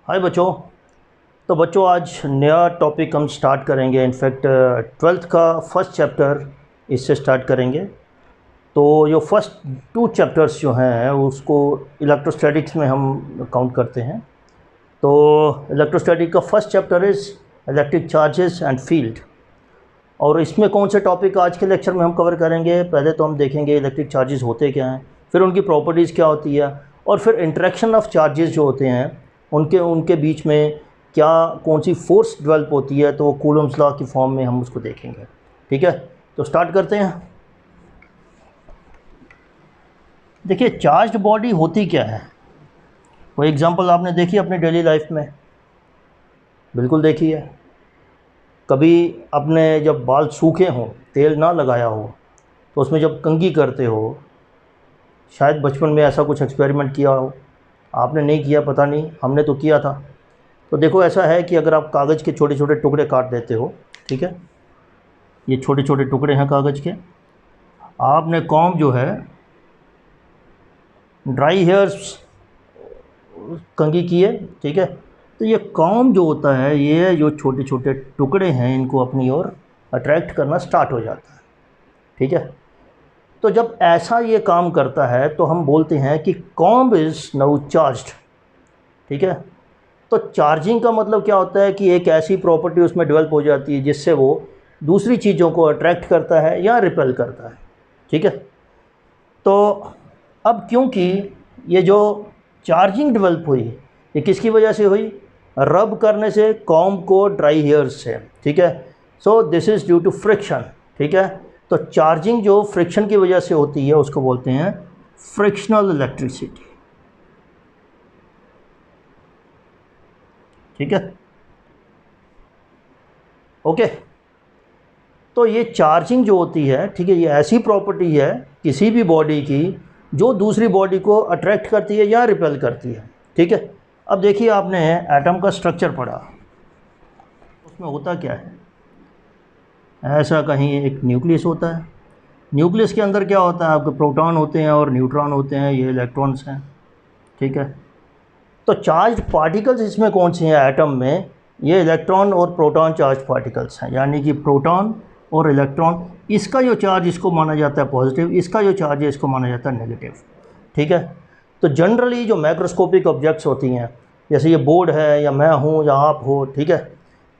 हाय बच्चों। तो बच्चों आज नया टॉपिक हम स्टार्ट करेंगे। इनफैक्ट ट्वेल्थ का फर्स्ट चैप्टर इससे स्टार्ट करेंगे। तो जो फर्स्ट टू चैप्टर्स जो हैं उसको इलेक्ट्रोस्टैटिक्स में हम काउंट करते हैं। तो इलेक्ट्रोस्टैटिक का first chapter is electric charges and field. और इसमें कौन से टॉपिक आज के लेक्चर में हम कवर करेंगे? पहले तो हम देखेंगे इलेक्ट्रिक चार्जेस होते क्या हैं, फिर उनकी प्रॉपर्टीज़ क्या होती है, और फिर इंटरेक्शन ऑफ चार्जेस जो होते हैं उनके उनके बीच में क्या कौन सी फोर्स डेवलप होती है, तो वो कूलम्स लॉ की फॉर्म में हम उसको देखेंगे। ठीक है, तो स्टार्ट करते हैं। देखिए चार्ज्ड बॉडी होती क्या है, वो एग्जांपल आपने देखी अपनी डेली लाइफ में? बिल्कुल देखी है। कभी अपने जब बाल सूखे हों, तेल ना लगाया हो, तो उसमें जब कंघी करते हो, शायद बचपन में ऐसा कुछ एक्सपेरिमेंट किया हो। आपने नहीं किया पता नहीं, हमने तो किया था। तो देखो ऐसा है कि अगर आप कागज़ के छोटे छोटे टुकड़े काट देते हो, ठीक है, ये छोटे छोटे टुकड़े हैं कागज़ के, आपने कॉम्ब जो है ड्राई हेयर्स कंघी की है, ठीक है, तो ये कॉम्ब जो होता है, ये जो छोटे छोटे टुकड़े हैं इनको अपनी ओर अट्रैक्ट करना स्टार्ट हो जाता है। ठीक है, तो जब ऐसा ये काम करता है तो हम बोलते हैं कि कॉम्ब इज़ नाउ चार्ज्ड। ठीक है, तो चार्जिंग का मतलब क्या होता है कि एक ऐसी प्रॉपर्टी उसमें डेवलप हो जाती है जिससे वो दूसरी चीज़ों को अट्रैक्ट करता है या रिपेल करता है। ठीक है, तो अब क्योंकि ये जो चार्जिंग डेवलप हुई, ये किसकी वजह से हुई? रब करने से कॉम्ब को ड्राई हेयर्स से। ठीक है, so this is due to friction. ठीक है, तो चार्जिंग जो फ्रिक्शन की वजह से होती है उसको बोलते हैं फ्रिक्शनल इलेक्ट्रिसिटी। ठीक है, ओके। तो ये चार्जिंग जो होती है, ठीक है, ये ऐसी प्रॉपर्टी है किसी भी बॉडी की जो दूसरी बॉडी को अट्रैक्ट करती है या रिपेल करती है। ठीक है, अब देखिए आपने एटम का स्ट्रक्चर पढ़ा, उसमें होता क्या है? ऐसा कहीं एक न्यूक्लियस होता है, न्यूक्लियस के अंदर क्या होता है? आपके प्रोटॉन होते हैं और न्यूट्रॉन होते हैं, ये इलेक्ट्रॉन्स हैं। ठीक है, तो चार्ज पार्टिकल्स इसमें कौन से हैं एटम में? ये इलेक्ट्रॉन और प्रोटॉन चार्ज पार्टिकल्स हैं, यानी कि प्रोटॉन और इलेक्ट्रॉन। इसका जो चार्ज इसको माना जाता है पॉजिटिव, इसका जो चार्ज है इसको माना जाता है नेगेटिव। ठीक है, तो जनरली जो मैक्रोस्कोपिक ऑब्जेक्ट्स होती हैं, जैसे ये बोर्ड है या मैं हूँ या आप हो, ठीक है,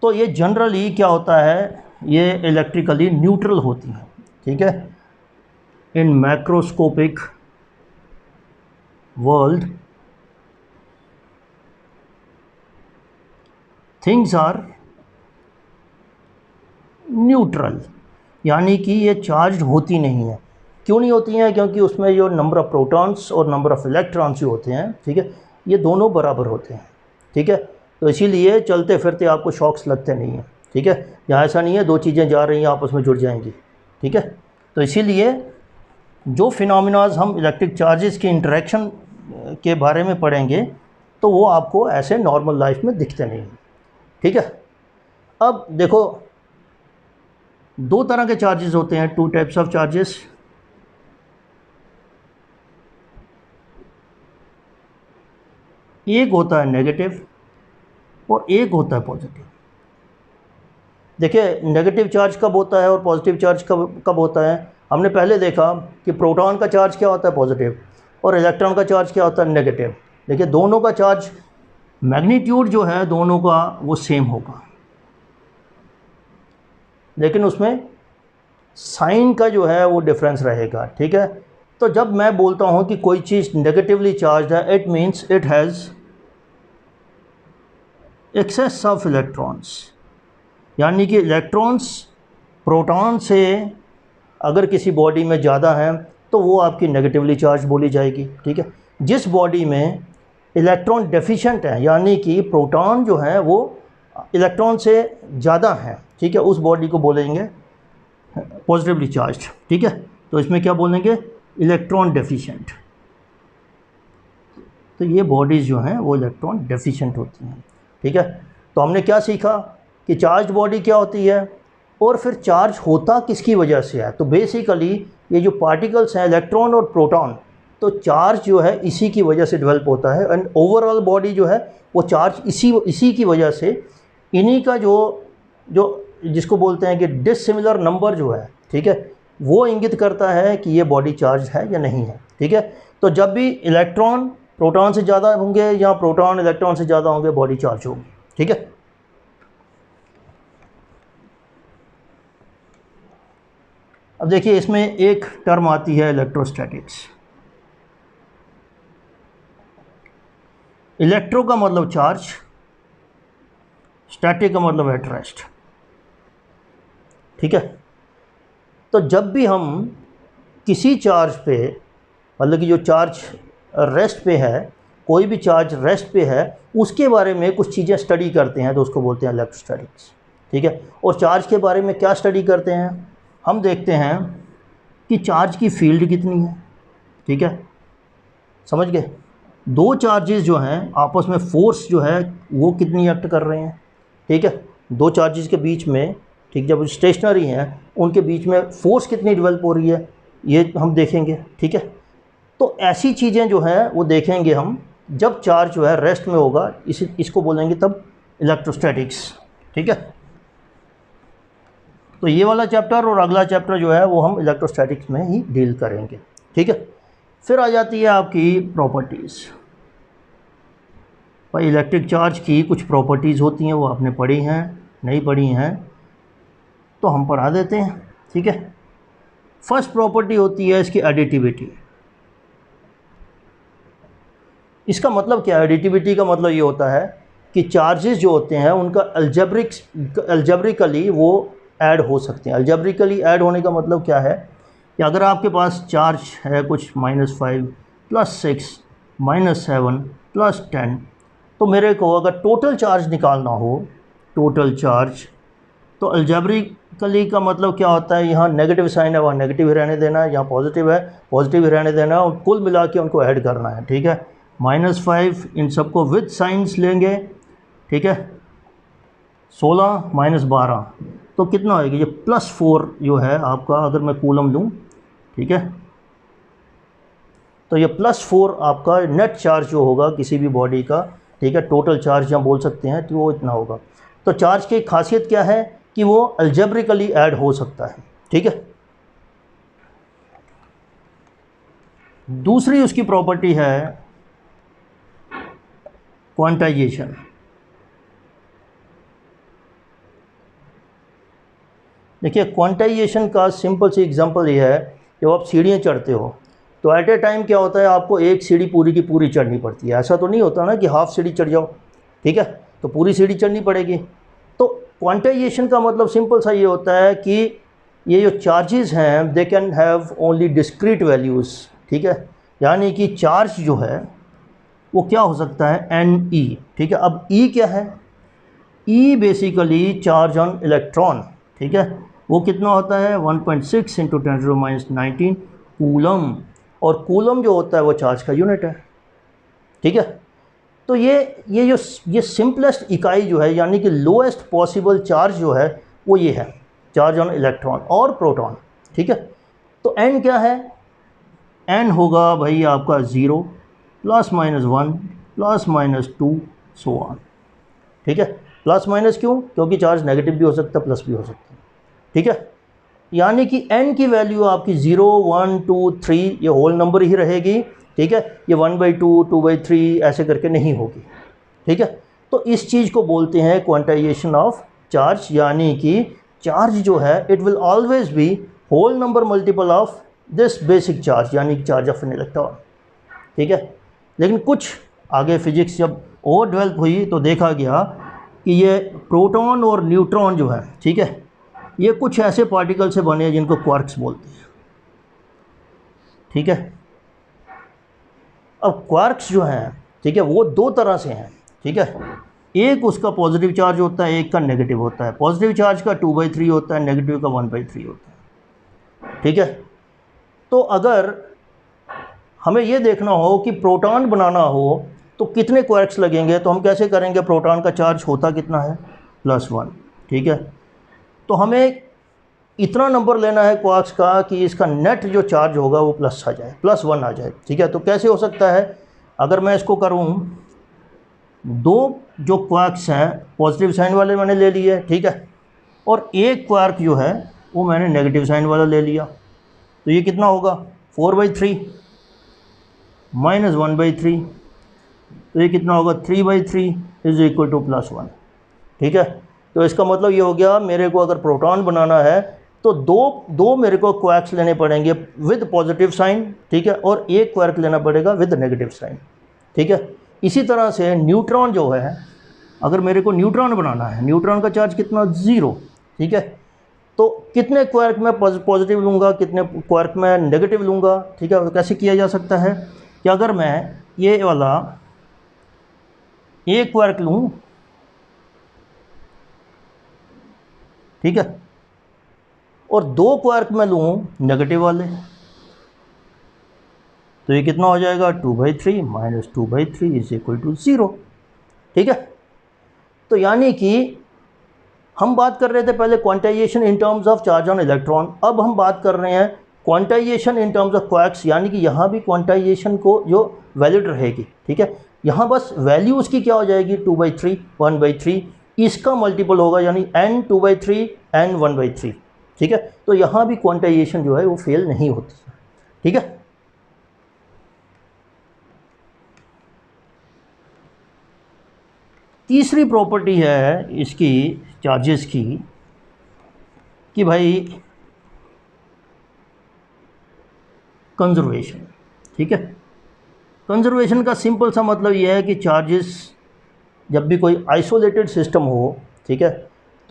तो ये जनरली क्या होता है, ये इलेक्ट्रिकली न्यूट्रल होती हैं। ठीक है, in macroscopic world things are neutral, यानी कि ये चार्ज होती नहीं है। क्यों नहीं होती हैं? क्योंकि उसमें जो नंबर ऑफ़ प्रोटॉन्स और नंबर ऑफ़ इलेक्ट्रॉन्स जो होते हैं, ठीक है, ये दोनों बराबर होते हैं। ठीक है, तो इसीलिए चलते फिरते आपको शॉक्स लगते नहीं हैं। ठीक है, यहाँ ऐसा नहीं है दो चीज़ें जा रही हैं आपस में जुड़ जाएंगी। ठीक है, तो इसीलिए जो फिनोमिनाज हम इलेक्ट्रिक चार्जेस की इंटरेक्शन के बारे में पढ़ेंगे तो वो आपको ऐसे नॉर्मल लाइफ में दिखते नहीं हैं। ठीक है, अब देखो दो तरह के चार्जेस होते हैं, टू टाइप्स ऑफ चार्जेस। एक होता है नेगेटिव और एक होता है पॉजिटिव। देखिए नेगेटिव चार्ज कब होता है और पॉजिटिव चार्ज कब कब होता है? हमने पहले देखा कि प्रोटॉन का चार्ज क्या होता है? पॉजिटिव, और इलेक्ट्रॉन का चार्ज क्या होता है? नेगेटिव। देखिए दोनों का चार्ज मैग्नीट्यूड जो है दोनों का वो सेम होगा, लेकिन उसमें साइन का जो है वो डिफरेंस रहेगा। ठीक है, तो जब मैं बोलता हूँ कि कोई चीज़ नेगेटिवली चार्ज है, it means it has excess of electrons, यानी कि इलेक्ट्रॉन्स प्रोटॉन से अगर किसी बॉडी में ज़्यादा है तो वो आपकी नेगेटिवली चार्ज बोली जाएगी। ठीक है, जिस बॉडी में इलेक्ट्रॉन डेफिशिएंट है, यानी कि प्रोटॉन जो है वो इलेक्ट्रॉन से ज़्यादा है, ठीक है, उस बॉडी को बोलेंगे पॉजिटिवली चार्ज्ड। ठीक है, तो इसमें क्या बोलेंगे? Electron deficient. तो ये बॉडीज़ जो हैं वो इलेक्ट्रॉन डेफिशिएंट होती हैं। ठीक है, तो हमने क्या सीखा कि चार्ज बॉडी क्या होती है और फिर चार्ज होता किसकी वजह से है। तो बेसिकली ये जो पार्टिकल्स हैं इलेक्ट्रॉन और प्रोटॉन, तो चार्ज जो है इसी की वजह से डेवलप होता है, एंड ओवरऑल बॉडी जो है वो चार्ज इसी की वजह से, इन्हीं का जो जिसको बोलते हैं कि डिसिमिलर नंबर जो है, ठीक है, वो इंगित करता है कि ये बॉडी चार्ज है या नहीं है। ठीक है, तो जब भी इलेक्ट्रॉन प्रोटॉन से ज़्यादा होंगे या प्रोटॉन इलेक्ट्रॉन से ज़्यादा होंगे, बॉडी चार्ज होगी। ठीक है, अब देखिए इसमें एक टर्म आती है इलेक्ट्रोस्टैटिक्स। इलेक्ट्रो का मतलब चार्ज, स्टैटिक का मतलब एट रेस्ट। ठीक है, तो जब भी हम किसी चार्ज पे, मतलब कि जो चार्ज रेस्ट पे है, कोई भी चार्ज रेस्ट पे है, उसके बारे में कुछ चीज़ें स्टडी करते हैं तो उसको बोलते हैं इलेक्ट्रोस्टैटिक्स। ठीक है, और चार्ज के बारे में क्या स्टडी करते हैं, हम देखते हैं कि चार्ज की फील्ड कितनी है। ठीक है, समझ गए, दो चार्जेस जो हैं आपस में फोर्स जो है वो कितनी एक्ट कर रहे हैं। ठीक है, दो चार्जेस के बीच में, ठीक, जब स्टेशनरी हैं उनके बीच में फोर्स कितनी डेवलप हो रही है, ये हम देखेंगे। ठीक है, तो ऐसी चीज़ें जो हैं वो देखेंगे हम जब चार्ज जो है रेस्ट में होगा, इसको बोलेंगे तब इलेक्ट्रोस्टैटिक्स। ठीक है, तो ये वाला चैप्टर और अगला चैप्टर जो है वो हम इलेक्ट्रोस्टैटिक्स में ही डील करेंगे। ठीक है, फिर आ जाती है आपकी प्रॉपर्टीज़। भाई इलेक्ट्रिक चार्ज की कुछ प्रॉपर्टीज़ होती हैं, वो आपने पढ़ी हैं, नहीं पढ़ी हैं तो हम पढ़ा देते हैं। ठीक है, फर्स्ट प्रॉपर्टी होती है इसकी एडिटिविटी। इसका मतलब क्या है, एडिटिविटी का मतलब ये होता है कि चार्जेस जो होते हैं उनका अल्जेब्रिकली वो ऐड हो सकते हैं। अल्जेब्रिकली ऐड होने का मतलब क्या है कि अगर आपके पास चार्ज है कुछ -5 +6 -7 +10, तो मेरे को अगर टोटल चार्ज निकालना हो, टोटल चार्ज, तो अल्जेब्रिकली का मतलब क्या होता है, यहाँ नेगेटिव साइन है वहाँ नेगेटिव ही रहने देना है, यहाँ पॉजिटिव है पॉजिटिव ही रहने देना है, और कुल मिला के उनको ऐड करना है। ठीक है, -5 इन सबको विद साइंस लेंगे। ठीक है, 16 -12 तो कितना होएगा, ये +4 जो है आपका, अगर मैं कूलम लूँ। ठीक है, तो ये +4 आपका नेट चार्ज जो होगा किसी भी बॉडी का। ठीक है, टोटल चार्ज हम बोल सकते हैं तो वो इतना होगा। तो चार्ज की खासियत क्या है कि वो अल्जेब्रिकली ऐड हो सकता है। ठीक है, दूसरी उसकी प्रॉपर्टी है क्वांटाइजेशन। देखिए क्वांटाइजेशन का सिंपल सी एग्जांपल ये है, जब आप सीढ़ियाँ चढ़ते हो तो एट ए टाइम क्या होता है, आपको एक सीढ़ी पूरी की पूरी चढ़नी पड़ती है। ऐसा तो नहीं होता ना कि हाफ सीढ़ी चढ़ जाओ। ठीक है, तो पूरी सीढ़ी चढ़नी पड़ेगी। तो क्वांटाइजेशन का मतलब सिंपल सा ये होता है कि ये जो चार्जेस हैं they can have only discrete values. ठीक है, यानी कि चार्ज जो है वो क्या हो सकता है, NE। ठीक है, अब E क्या है, E basically charge on electron. ठीक है, वो कितना होता है 1.6 × 10⁻⁹ कूलम, और कूलम जो होता है वो चार्ज का यूनिट है। ठीक है, तो ये सिंपलेस्ट इकाई जो है, यानी कि लोएस्ट पॉसिबल चार्ज जो है वो ये है, चार्ज ऑन इलेक्ट्रॉन और प्रोटॉन। ठीक है, तो N क्या है, N होगा भाई आपका 0 ±1 ±2 सो ऑन। ठीक है, प्लस माइनस क्यों, क्योंकि चार्ज नेगेटिव भी हो सकता है प्लस भी हो सकता है। ठीक है, यानी कि N की वैल्यू आपकी 0 1 2 3 ये होल नंबर ही रहेगी। ठीक है, ये 1/2 2/3 ऐसे करके नहीं होगी। ठीक है, तो इस चीज़ को बोलते हैं क्वांटाइजेशन ऑफ चार्ज, यानी कि चार्ज जो है it will always be whole number multiple of this basic charge, यानी कि चार्ज ऑफ एन इलेक्ट्रॉन। ठीक है, लेकिन कुछ आगे फिजिक्स जब और डेवलप हुई तो देखा गया कि ये प्रोटॉन और न्यूट्रॉन जो है, ठीक है, ये कुछ ऐसे पार्टिकल से बने हैं जिनको क्वार्क्स बोलते हैं। ठीक है, अब क्वार्क्स जो हैं, ठीक है, वो दो तरह से हैं। ठीक है, एक उसका पॉजिटिव चार्ज होता है, एक का नेगेटिव होता है। पॉजिटिव चार्ज का 2/3 होता है, नेगेटिव का 1/3 होता है। ठीक है, तो अगर हमें ये देखना हो कि प्रोटॉन बनाना हो तो कितने क्वार्क्स लगेंगे, तो हम कैसे करेंगे, प्रोटॉन का चार्ज होता कितना है +1। ठीक है, तो हमें इतना नंबर लेना है क्वार्क्स का कि इसका नेट जो चार्ज होगा वो प्लस आ जाए, +1 आ जाए, ठीक है। तो कैसे हो सकता है, अगर मैं इसको करूँ, दो जो क्वार्क्स हैं पॉजिटिव साइन वाले मैंने ले लिए, ठीक है, और एक क्वार्क जो है वो मैंने नेगेटिव साइन वाला ले लिया, तो ये कितना होगा, 4/3 -1/3, तो ये कितना होगा, 3/3 इज इक्वल टू +1, ठीक है। तो इसका मतलब ये हो गया, मेरे को अगर प्रोटॉन बनाना है तो दो मेरे को क्वार्क्स लेने पड़ेंगे विद पॉजिटिव साइन, ठीक है, और एक क्वार्क लेना पड़ेगा विद नेगेटिव साइन, ठीक है। इसी तरह से न्यूट्रॉन जो है, अगर मेरे को न्यूट्रॉन बनाना है, न्यूट्रॉन का चार्ज कितना, 0, ठीक है। तो कितने क्वार्क मैं पॉजिटिव लूँगा, कितने क्वार्क मैं नेगेटिव लूँगा, ठीक है। तो कैसे किया जा सकता है कि अगर मैं ये वाला एक क्वार्क लूँ, ठीक है, और दो क्वार्क मैं लूँ नेगेटिव वाले, तो ये कितना हो जाएगा, 2/3 - 2/3 इज इक्वल टू 0, ठीक है। तो यानी कि हम बात कर रहे थे पहले quantization in terms of charge on electron, अब हम बात कर रहे हैं quantization in terms of quarks, यानी कि यहाँ भी क्वांटाइजेशन को जो वैलिड रहेगी, ठीक है। यहाँ बस वैल्यू उसकी क्या हो जाएगी, 2/3 1/3, इसका मल्टीपल होगा, यानी n 2/3 n 1/3, ठीक है। तो यहाँ भी क्वांटाइजेशन जो है वो फेल नहीं होती है, ठीक है। तीसरी प्रॉपर्टी है इसकी चार्जेस की कि भाई कंजर्वेशन, ठीक है। कंजर्वेशन का सिंपल सा मतलब यह है कि चार्जेस, जब भी कोई आइसोलेटेड सिस्टम हो, ठीक है,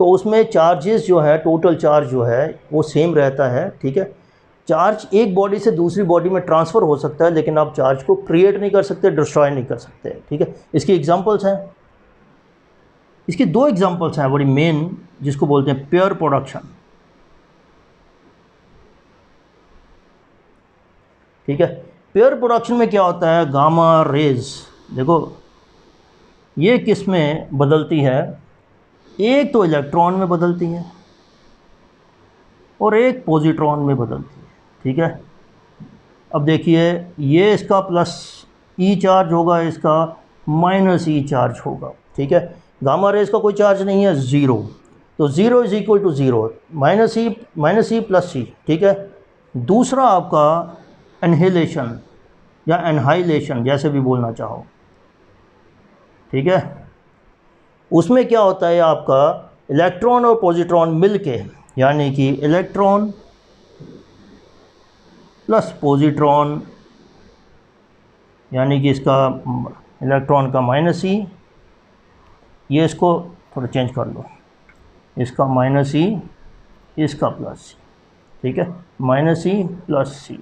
तो उसमें चार्जेस जो है, टोटल चार्ज जो है वो सेम रहता है, ठीक है। चार्ज एक बॉडी से दूसरी बॉडी में ट्रांसफ़र हो सकता है, लेकिन आप चार्ज को क्रिएट नहीं कर सकते, डिस्ट्रॉय नहीं कर सकते, ठीक है। इसकी एग्जांपल्स हैं, इसकी दो एग्जांपल्स हैं बड़ी मेन, जिसको बोलते हैं पेयर प्रोडक्शन, ठीक है। पेयर प्रोडक्शन में क्या होता है, गामा रेज, देखो ये किस में बदलती है, एक तो इलेक्ट्रॉन में बदलती है और एक पॉजिट्रॉन में बदलती है, ठीक है। अब देखिए, ये इसका +E चार्ज होगा, इसका -E चार्ज होगा, ठीक है। गामा रेज का कोई चार्ज नहीं है, 0, तो 0 is equal to 0, -E +C, ठीक है। दूसरा आपका एनहिलेशन या एनहाइलेशन, जैसे भी बोलना चाहो, ठीक है, उसमें क्या होता है, आपका इलेक्ट्रॉन और पॉजिट्रॉन मिलके, यानी कि इलेक्ट्रॉन प्लस पॉजिट्रॉन, यानी कि इसका इलेक्ट्रॉन का -E, ये इसको थोड़ा चेंज कर लो, इसका -E, इसका +C, ठीक है, -E +C,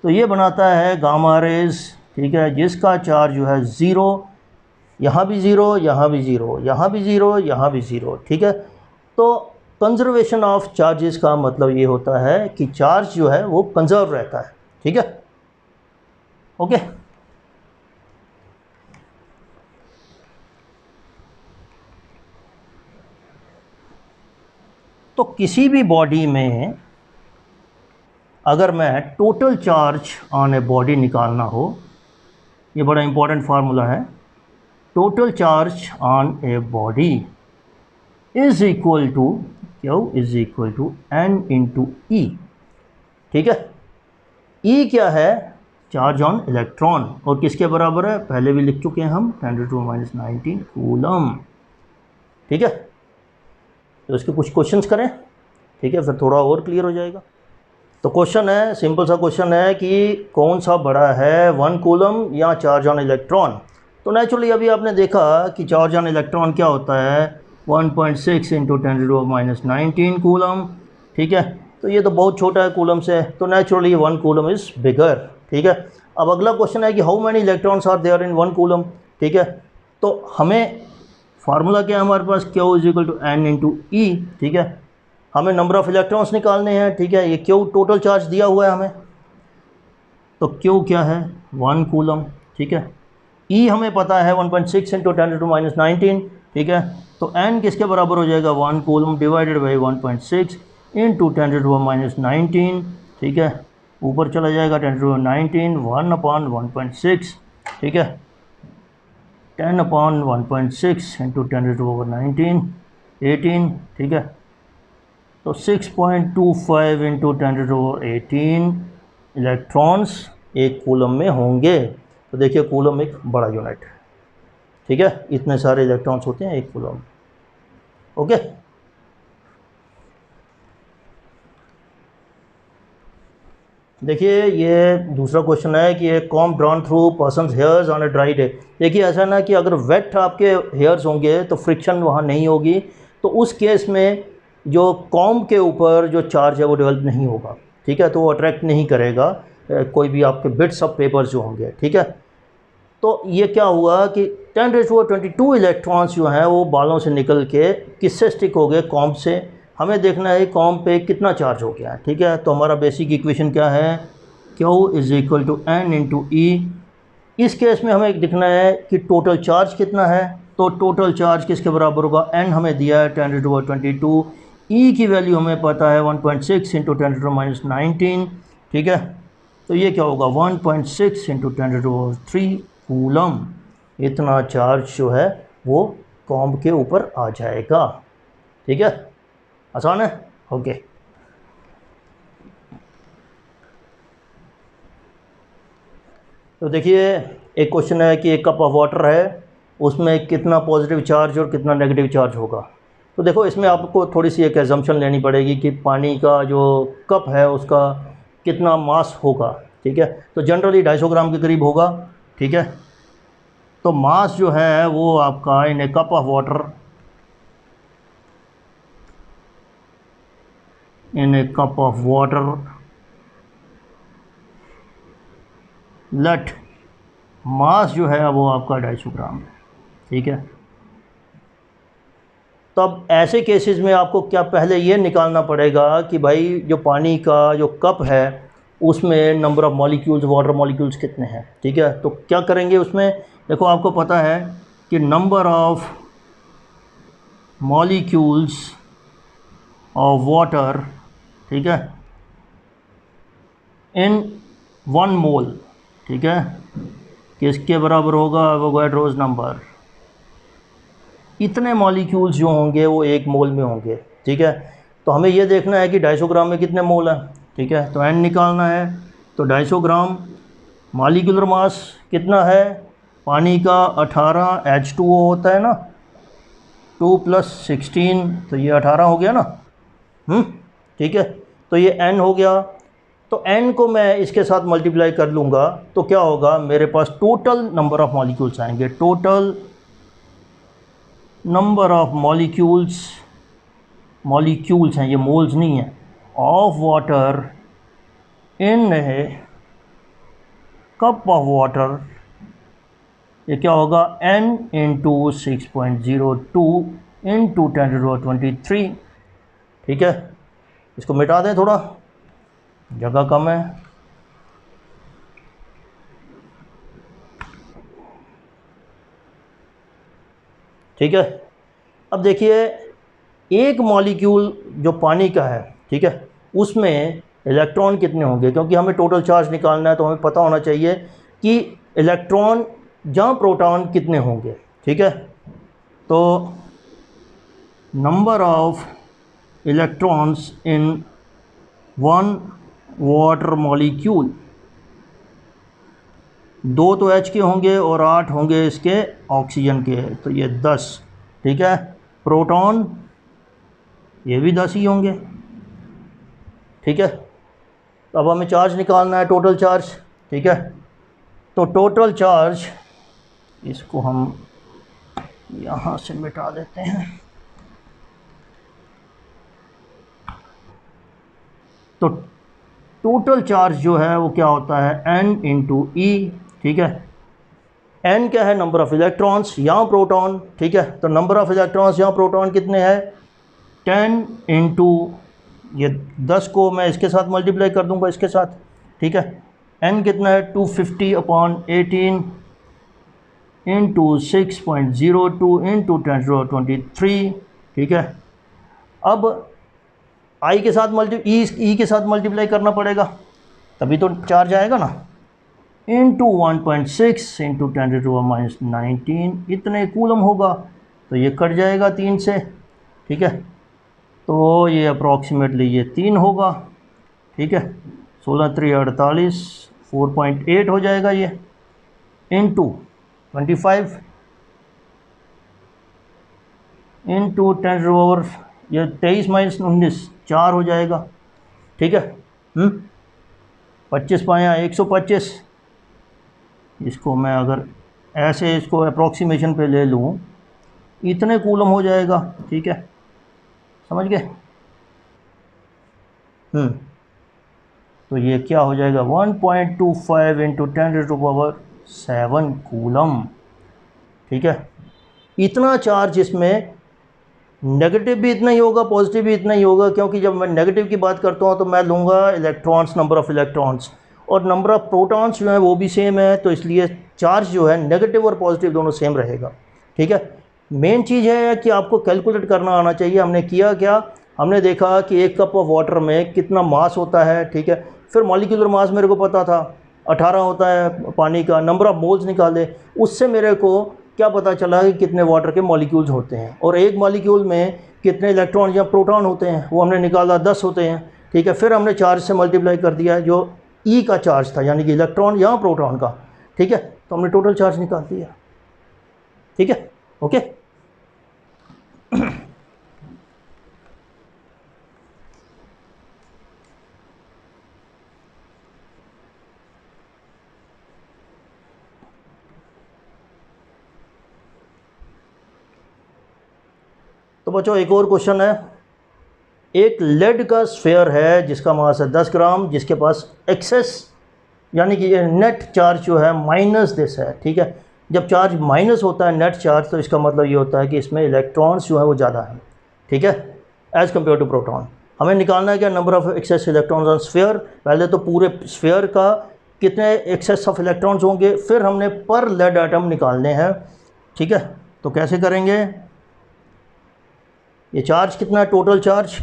तो ये बनाता है गामा रेज, ठीक है, जिसका चार्ज जो है 0, यहाँ भी 0, यहाँ भी 0, यहाँ भी 0, यहाँ भी 0, ठीक है। तो कंजर्वेशन ऑफ चार्जेस का मतलब ये होता है कि चार्ज जो है वो कंजर्व रहता है, ठीक है, ओके। तो किसी भी बॉडी में अगर मैं total charge on a body निकालना हो, ये बड़ा इंपॉर्टेंट फार्मूला है, total charge on a body is equal to Q is equal to N into E, ठीक है। E क्या है, चार्ज ऑन इलेक्ट्रॉन, और किसके बराबर है, पहले भी लिख चुके हैं हम, 10⁻⁻19 कूलम, ठीक है। तो इसके कुछ क्वेश्चंस करें, ठीक है, फिर थोड़ा और क्लियर हो जाएगा। तो क्वेश्चन है, सिंपल सा क्वेश्चन है कि कौन सा बड़ा है, 1 कूलम या चार्ज ऑन इलेक्ट्रॉन। तो नेचुरली अभी आपने देखा कि चार्ज ऑन इलेक्ट्रॉन क्या होता है, 1.6 × 10⁻⁻19 कूलम, ठीक है। तो ये तो बहुत छोटा है कूलम से, तो नेचुरली 1 कूलम इज़ बिगर, ठीक है। अब अगला क्वेश्चन है कि how many electrons are there in 1 coulomb, ठीक है। तो हमें फार्मूला क्या है हमारे पास, Q is equal to N into E, ठीक है। हमें नंबर ऑफ़ इलेक्ट्रॉन्स निकालने हैं, ठीक है। ये Q टोटल चार्ज दिया हुआ है हमें, तो Q क्या है, 1 कूलम, ठीक है। E हमें पता है 1.6 × 10⁻⁻19, ठीक है। तो N किसके बराबर हो जाएगा, 1 कूलम डिवाइडेड बाई 1.6, इंटू 10⁻⁻19, ठीक है, ऊपर चला जाएगा 10⁻19 1/1.6, ठीक है, 10/1.6 इंटू 10⁻19 18, ठीक है, तो 6.25 इंटू 10⁻18 इलेक्ट्रॉन्स एक कूलम में होंगे। तो देखिए कूलम एक बड़ा यूनिट है, ठीक है, इतने सारे इलेक्ट्रॉन्स होते हैं एक कूलम। ओके, देखिए ये दूसरा क्वेश्चन है कि एक comb drawn through persons hairs on a dry day. देखिए ऐसा ना कि अगर वेट आपके हेयर्स होंगे तो फ्रिक्शन वहाँ नहीं होगी, तो उस केस में जो कॉम्ब के ऊपर जो चार्ज है वो डेवलप नहीं होगा, ठीक है, तो वो अट्रैक्ट नहीं करेगा कोई भी आपके बिट्स ऑफ पेपर्स जो होंगे, ठीक है। तो ये क्या हुआ कि 10⁻22 इलेक्ट्रॉन्स जो हैं वो बालों से निकल के किससे स्टिक हो गए, कॉम्ब से। हमें देखना है कॉम्ब पे कितना चार्ज हो गया है, ठीक है। तो हमारा बेसिक इक्वेशन क्या है, Q is equal to N into e. इस केस में हमें दिखना है कि टोटल चार्ज कितना है, तो टोटल चार्ज किसके बराबर होगा, N हमें दिया है 10⁻22, ई की वैल्यू हमें पता है 1.6 इंटू 10⁻19, ठीक है। तो ये क्या होगा 1.6 इंटू 10⁻3 कूलम, इतना चार्ज जो है वो कॉम्ब के ऊपर आ जाएगा, ठीक है, आसान है। ओके, तो देखिए एक क्वेश्चन है कि एक कप ऑफ वाटर है, उसमें कितना पॉजिटिव चार्ज और कितना नेगेटिव चार्ज होगा। तो देखो इसमें आपको थोड़ी सी एक एजम्पशन लेनी पड़ेगी कि पानी का जो कप है उसका कितना मास होगा, ठीक है। तो जनरली 250 ग्राम के करीब होगा, ठीक है। तो मास जो है वो आपका in a cup of water, in a cup of water let mass जो है वो आपका 250 ग्राम है, ठीक है। तब ऐसे केसेस में आपको क्या पहले ये निकालना पड़ेगा कि भाई जो पानी का जो कप है उसमें number of molecules, water molecules कितने हैं, ठीक है। तो क्या करेंगे उसमें, देखो आपको पता है कि number of molecules of water, ठीक है, इन 1 मोल, ठीक है, किसके बराबर होगा, एवोगाड्रोस नंबर। इतने मॉलिक्यूल्स जो होंगे वो 1 मोल में होंगे, ठीक है। तो हमें ये देखना है कि 250 ग्राम में कितने मोल हैं, ठीक है। तो n निकालना है, तो 250 ग्राम मॉलिक्यूलर मास कितना है, पानी का 18 H2O होता है ना, 2 + 16, तो ये 18 हो गया ना, ठीक है। तो ये n हो गया, तो n को मैं इसके साथ मल्टीप्लाई कर लूँगा तो क्या होगा, मेरे पास टोटल नंबर ऑफ़ मॉलिक्यूल्स आएंगे, टोटल नंबर ऑफ़ मॉलिक्यूल्स हैं, ये मोल्स नहीं है, of water in a cup of water, ये क्या होगा n इंटू 6.02 इंटू 10⁻23, ठीक है। इसको मिटा दें, थोड़ा जगह कम है, ठीक है। अब देखिए एक मॉलिक्यूल जो पानी का है, ठीक है, उसमें इलेक्ट्रॉन कितने होंगे, क्योंकि हमें टोटल चार्ज निकालना है तो हमें पता होना चाहिए कि इलेक्ट्रॉन जहाँ प्रोटॉन कितने होंगे, ठीक है। तो number of electrons in 1 water molecule, 2 तो H के होंगे और 8 होंगे इसके ऑक्सीजन के, तो ये 10, ठीक है। प्रोटॉन ये भी 10 ही होंगे, ठीक है। तो अब हमें चार्ज निकालना है, टोटल चार्ज, ठीक है। तो टोटल चार्ज, इसको हम यहाँ से मिटा देते हैं, तो टोटल चार्ज जो है वो क्या होता है n इंटू ई, ठीक है। n क्या है, नंबर ऑफ़ इलेक्ट्रॉन्स, यहाँ प्रोटॉन, ठीक है। तो नंबर ऑफ़ इलेक्ट्रॉन्स यहाँ प्रोटॉन कितने हैं, 10 इंटू ये 10 को मैं इसके साथ मल्टीप्लाई कर दूंगा इसके साथ, ठीक है। n कितना है 250/18 इंटू 6.02 इंटू 10⁻23, ठीक है। अब आई के साथ ई के साथ मल्टीप्लाई करना पड़ेगा, तभी तो चार्ज आएगा ना। इंटू 1.6 इंटू 10⁻⁻19 इतने कूलम होगा, तो ये कट जाएगा 3 से, ठीक है। तो ये अप्रॉक्सीमेटली ये 3 होगा, ठीक है। 16 3 48 4.8 हो जाएगा ये, इंटू 25 इंटू 10 ये 23-19 4 हो जाएगा, ठीक है। 25 पाया 125। इसको मैं अगर ऐसे इसको अप्रॉक्सीमेशन पे ले लूँ, इतने कूलम हो जाएगा, ठीक है, समझ गए। तो ये क्या हो जाएगा 1.25 इंटू 10⁻7 कूलम, ठीक है। इतना चार्ज इसमें, नेगेटिव भी इतना ही होगा, पॉजिटिव भी इतना ही होगा, क्योंकि जब मैं नेगेटिव की बात करता हूँ तो मैं लूँगा इलेक्ट्रॉन्स, नंबर ऑफ़ इलेक्ट्रॉन्स, और नंबर ऑफ़ प्रोटॉन्स जो है वो भी सेम है, तो इसलिए चार्ज जो है नेगेटिव और पॉजिटिव दोनों सेम रहेगा, ठीक है। मेन चीज़ है कि आपको कैलकुलेट करना आना चाहिए। हमने किया क्या, हमने देखा कि एक कप ऑफ वाटर में कितना मास होता है, ठीक है। फिर मॉलिक्यूलर मास मेरे को पता था 18 होता है पानी का, नंबर ऑफ़ मोल्स निकाले, उससे मेरे को क्या पता चला कि कितने वाटर के मॉलिक्यूल्स होते हैं, और एक मॉलिक्यूल में कितने इलेक्ट्रॉन या प्रोटॉन होते हैं, वो हमने निकाला 10 होते हैं, ठीक है। फिर हमने चार्ज से मल्टीप्लाई कर दिया जो ई का चार्ज था, यानी कि इलेक्ट्रॉन या प्रोटॉन का, ठीक है। तो हमने टोटल चार्ज निकाल दिया, ठीक है, ओके। तो बच्चों एक और क्वेश्चन है। एक लेड का स्फेयर है जिसका मास है 10 ग्राम, जिसके पास एक्सेस यानी कि नेट चार्ज जो है माइनस दिस है, ठीक है। जब चार्ज माइनस होता है नेट चार्ज, तो इसका मतलब ये होता है कि इसमें इलेक्ट्रॉन्स जो है वो ज़्यादा है, ठीक है, एज़ कम्पेयर टू प्रोटॉन। हमें निकालना है क्या, number of excess electrons on sphere. पहले तो पूरे स्फेयर का कितने एक्सेस ऑफ इलेक्ट्रॉन्स होंगे, फिर हमने पर लेड एटम निकालने हैं, ठीक है। तो कैसे करेंगे, ये चार्ज कितना है, total charge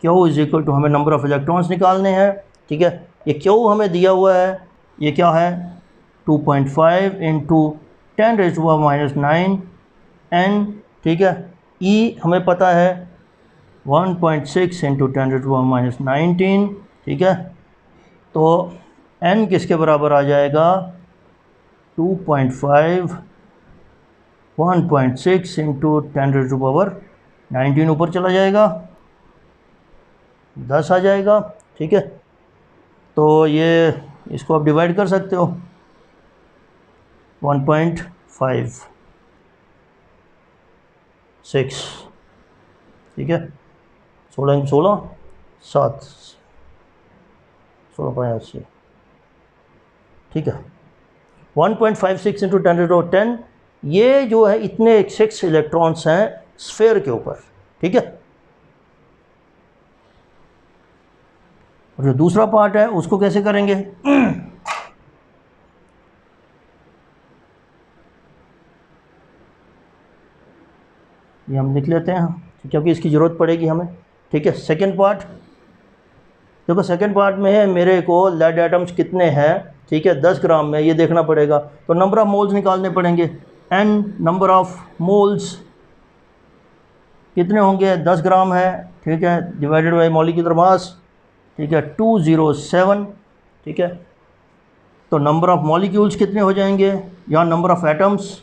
Q is equal to, हमें नंबर ऑफ़ इलेक्ट्रॉन्स निकालने हैं, ठीक है। ये क्यू हमें दिया हुआ है, ये क्या है 2.5 इंटू 10⁻⁹ n, ठीक है। ई हमें पता है 1.6 इंटू 10⁻⁹, ठीक है। तो n किसके बराबर आ जाएगा 2.5 1.6 इंटू 10⁻⁹ ऊपर चला जाएगा 10 आ जाएगा, ठीक है। तो ये इसको आप डिवाइड कर सकते हो 1.56, ठीक है। 16 16 7 16.80, ठीक है। 1.56 इंटू 10⁻⁻, ये जो है इतने 6 इलेक्ट्रॉन्स हैं स्फेयर के ऊपर, ठीक है। और जो दूसरा पार्ट है उसको कैसे करेंगे ये हम लिख लेते हैं क्योंकि इसकी ज़रूरत पड़ेगी हमें, ठीक है। सेकंड पार्ट देखो, सेकंड पार्ट में है मेरे को लेड एटम्स कितने हैं, ठीक है, 10 ग्राम में, ये देखना पड़ेगा। तो नंबर ऑफ़ मोल्स निकालने पड़ेंगे, n नंबर ऑफ़ मोल्स कितने होंगे 10 ग्राम है, ठीक है, डिवाइडेड बाई मॉलिक्यूलर मास, ठीक है 207, ठीक है। तो नंबर ऑफ़ मॉलिक्यूल्स कितने हो जाएंगे, यहाँ नंबर ऑफ़ एटम्स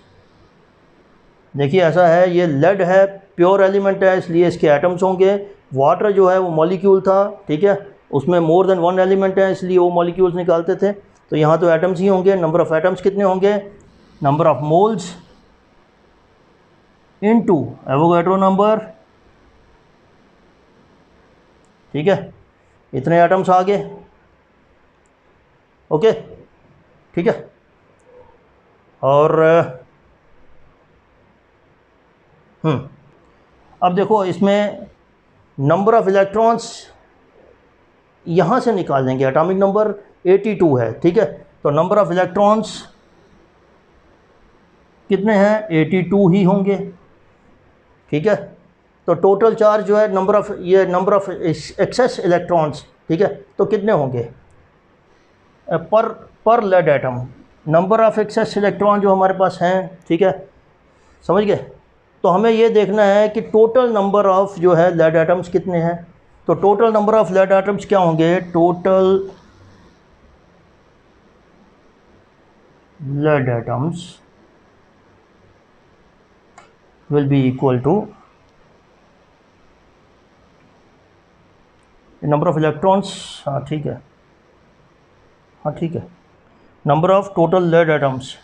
देखिए ऐसा है, ये लेड है प्योर एलिमेंट है इसलिए इसके एटम्स होंगे। वाटर जो है वो मॉलिक्यूल था, ठीक है, उसमें मोर देन वन एलिमेंट है इसलिए वो मॉलिक्यूल्स निकालते थे, तो यहाँ तो एटम्स ही होंगे। नंबर ऑफ़ एटम्स कितने होंगे, number of moles into Avogadro number, ठीक है, इतने एटम्स आ गए, ओके, ठीक है। और अब देखो इसमें नंबर ऑफ़ इलेक्ट्रॉन्स यहाँ से निकाल देंगे, एटॉमिक नंबर 82 है, ठीक है। तो नंबर ऑफ़ इलेक्ट्रॉन्स कितने हैं 82 ही होंगे, ठीक है। तो टोटल चार्ज जो है नंबर ऑफ एक्सेस इलेक्ट्रॉन्स, ठीक है, तो कितने होंगे per lead atom, number of excess electron जो हमारे पास हैं, ठीक है, समझ गए। तो हमें ये देखना है कि टोटल नंबर ऑफ जो है लेड एटम्स कितने हैं। तो total number of lead atoms क्या होंगे, total lead atoms will be equal to number of electrons, हाँ ठीक है, हाँ ठीक है, number of total lead atoms,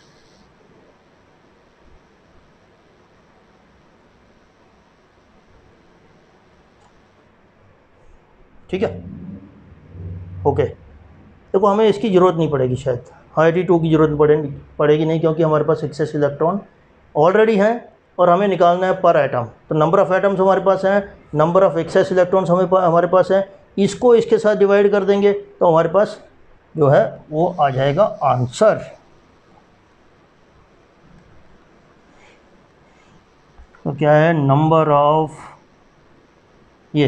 ठीक है, ओके। देखो हमें इसकी ज़रूरत नहीं पड़ेगी शायद, IT2 की ज़रूरत पड़ेगी नहीं, क्योंकि हमारे पास एक्सेस इलेक्ट्रॉन ऑलरेडी हैं और हमें निकालना है पर एटम। तो नंबर ऑफ़ एटम्स हमारे पास हैं, नंबर ऑफ़ एक्सेस इलेक्ट्रॉन्स हमारे पास हैं, इसको इसके साथ डिवाइड कर देंगे तो हमारे पास जो है वो आ जाएगा आंसर। तो क्या है, नंबर ऑफ ये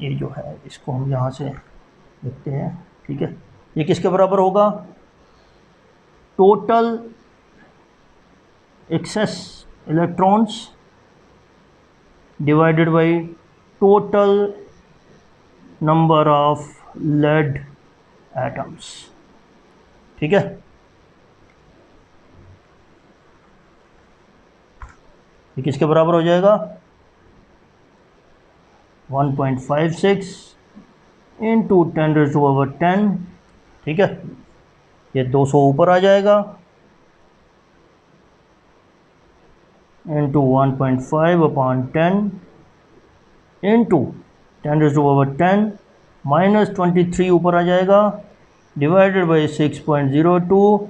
जो है इसको हम यहाँ से लिखते हैं, ठीक है, ये किसके बराबर होगा, total excess electrons divided by total number of lead atoms, ठीक है। ये किसके बराबर हो जाएगा, 1.56 इंटू 10⁻10, ठीक है, ये 200 ऊपर आ जाएगा, इंटू 1.5/10 इंटू 10⁻10 माइनस 23 ऊपर आ जाएगा, डिवाइडेड बाई 6.02,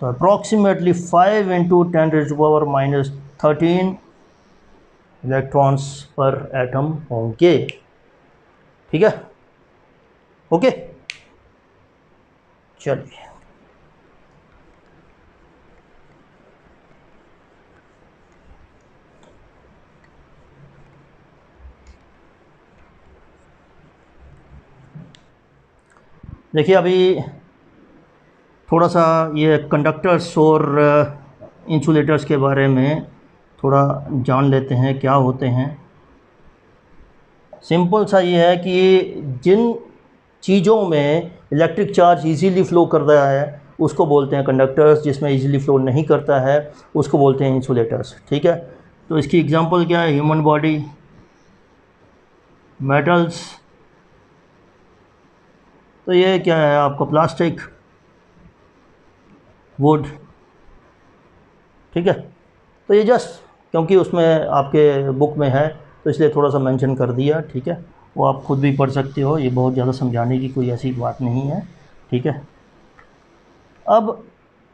तो अप्रॉक्सीमेटली 5 इंटू 10⁻13 इलेक्ट्रॉन्स पर एटम होंगे, ठीक है, ओके। चलिए देखिए, अभी थोड़ा सा ये कंडक्टर्स और इंसुलेटर्स के बारे में थोड़ा जान लेते हैं क्या होते हैं। सिंपल सा ये है कि जिन चीज़ों में इलेक्ट्रिक चार्ज इजीली फ़्लो कर रहा है उसको बोलते हैं कंडक्टर्स, जिसमें इजीली फ़्लो नहीं करता है उसको बोलते हैं इंसुलेटर्स, ठीक है। तो इसकी एग्जांपल क्या है, ह्यूमन बॉडी, मेटल्स, तो ये क्या है आपका प्लास्टिक, वुड, ठीक है। तो ये जस्ट क्योंकि उसमें आपके बुक में है तो इसलिए थोड़ा सा मेंशन कर दिया, ठीक है, वो आप खुद भी पढ़ सकते हो, ये बहुत ज़्यादा समझाने की कोई ऐसी बात नहीं है, ठीक है। अब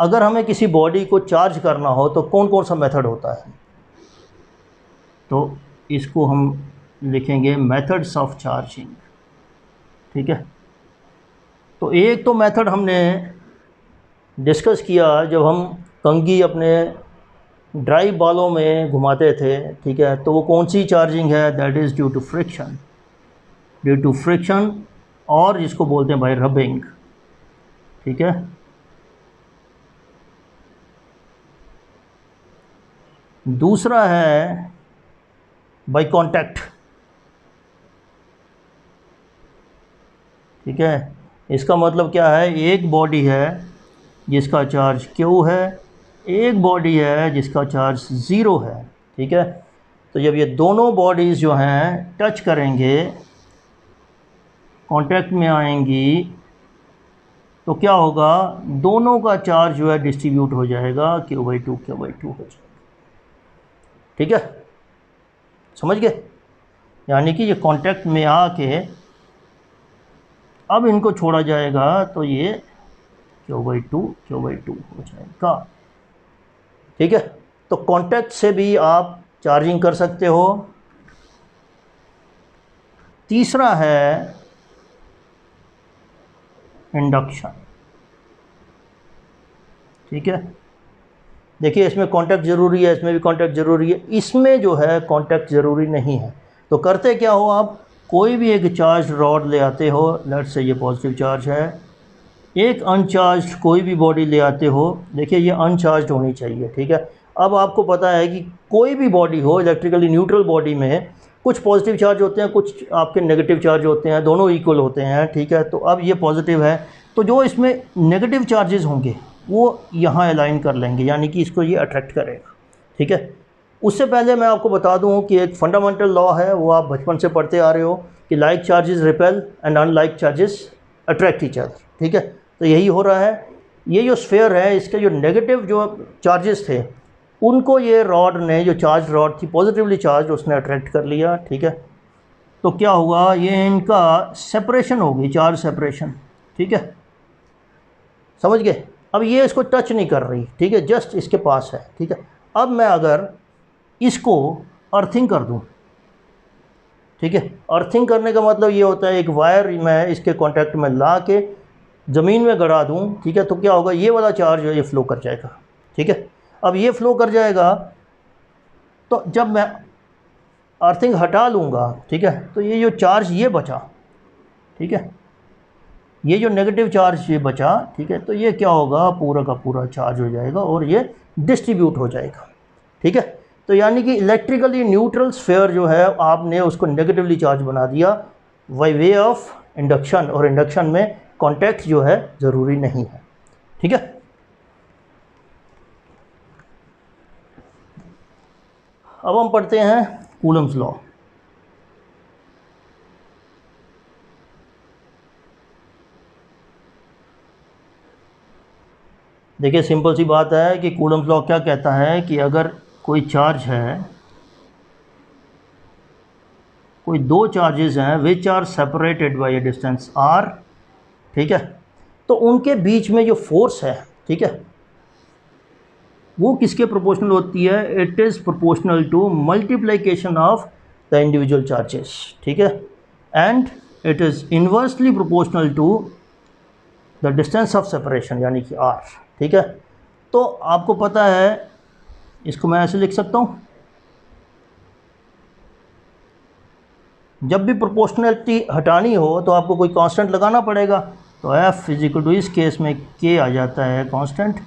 अगर हमें किसी बॉडी को चार्ज करना हो तो कौन कौन सा मेथड होता है, तो इसको हम लिखेंगे मेथड्स ऑफ चार्जिंग, ठीक है। तो एक तो मेथड हमने डिस्कस किया जब हम कंघी अपने ड्राई बालों में घुमाते थे, ठीक है, तो वो कौन सी चार्जिंग है, that is due to friction, और जिसको बोलते हैं बाय रबिंग, ठीक है। दूसरा है बाय कांटेक्ट, ठीक है। इसका मतलब क्या है, एक बॉडी है जिसका चार्ज Q है, एक बॉडी है जिसका चार्ज 0 है, ठीक है। तो जब ये दोनों बॉडीज़ जो हैं टच करेंगे, कांटेक्ट में आएंगी, तो क्या होगा, दोनों का चार्ज जो है डिस्ट्रीब्यूट हो जाएगा, Q/2 हो जाएगा, ठीक है, समझ गए। यानी कि ये कांटेक्ट में आके अब इनको छोड़ा जाएगा तो ये Q/2 हो जाएगा, ठीक है। तो कांटेक्ट से भी आप चार्जिंग कर सकते हो। तीसरा है इंडक्शन, ठीक है। देखिए इसमें कांटेक्ट ज़रूरी है, इसमें भी कांटेक्ट ज़रूरी है, इसमें जो है कांटेक्ट ज़रूरी नहीं है। तो करते क्या हो, आप कोई भी एक चार्ज रॉड ले आते हो, लेट्स से ये पॉजिटिव चार्ज है, एक अनचार्ज कोई भी बॉडी ले आते हो, देखिए ये अनचार्ज होनी चाहिए, ठीक है। अब आपको पता है कि कोई भी बॉडी हो इलेक्ट्रिकली न्यूट्रल बॉडी में कुछ पॉजिटिव चार्ज होते हैं, कुछ आपके नेगेटिव चार्ज होते हैं, दोनों इक्वल होते हैं, ठीक है। तो अब ये पॉजिटिव है, तो जो इसमें नेगेटिव चार्जेस होंगे वो यहाँ अलाइन कर लेंगे, यानी कि इसको ये अट्रैक्ट करेगा, ठीक है। उससे पहले मैं आपको बता दूँ कि एक फंडामेंटल लॉ है, वो आप बचपन से पढ़ते आ रहे हो कि like charges repel and unlike charges attract each other, ठीक है। तो यही हो रहा है। ये जो स्फीयर है, इसके जो नेगेटिव जो चार्जेस थे उनको ये रॉड ने, जो चार्ज रॉड थी पॉजिटिवली चार्ज, उसने अट्रैक्ट कर लिया, ठीक है। तो क्या हुआ, ये इनका सेपरेशन होगी, चार्ज सेपरेशन, ठीक है, समझ गए। अब ये इसको टच नहीं कर रही, ठीक है, जस्ट इसके पास है, ठीक है। अब मैं अगर इसको अर्थिंग कर दूं, ठीक है, अर्थिंग करने का मतलब ये होता है एक वायर मैं इसके कांटेक्ट में ला के ज़मीन में गड़ा दूं, ठीक है, तो क्या होगा, ये वाला चार्ज जो है ये फ़्लो कर जाएगा, ठीक है। अब ये फ़्लो कर जाएगा, तो जब मैं अर्थिंग हटा लूँगा, ठीक है, तो ये जो चार्ज ये बचा, ठीक है, ये जो नेगेटिव चार्ज ये बचा, ठीक है, तो ये क्या होगा, पूरा का पूरा चार्ज हो जाएगा और ये डिस्ट्रीब्यूट हो जाएगा, ठीक है। तो यानी कि इलेक्ट्रिकली न्यूट्रल स्फीयर जो है आपने उसको नेगेटिवली चार्ज बना दिया बाय वे ऑफ इंडक्शन, और इंडक्शन में कांटेक्ट जो है ज़रूरी नहीं है, ठीक है। अब हम पढ़ते हैं कूलम्स लॉ। देखिए सिंपल सी बात है कि कूलम्स लॉ क्या कहता है कि अगर कोई चार्ज है, कोई दो चार्जेस हैं which are separated by a distance r, ठीक है, तो उनके बीच में जो फोर्स है, ठीक है, वो किसके प्रोपोर्शनल होती है, it is proportional to multiplication of the individual charges, ठीक है, and it is inversely proportional to the distance of separation, यानी कि r, ठीक है। तो आपको पता है, इसको मैं ऐसे लिख सकता हूँ, जब भी प्रोपोर्शनलिटी हटानी हो तो आपको कोई कांस्टेंट लगाना पड़ेगा, तो f इज इक्वल टू, इस केस में k आ जाता है कांस्टेंट,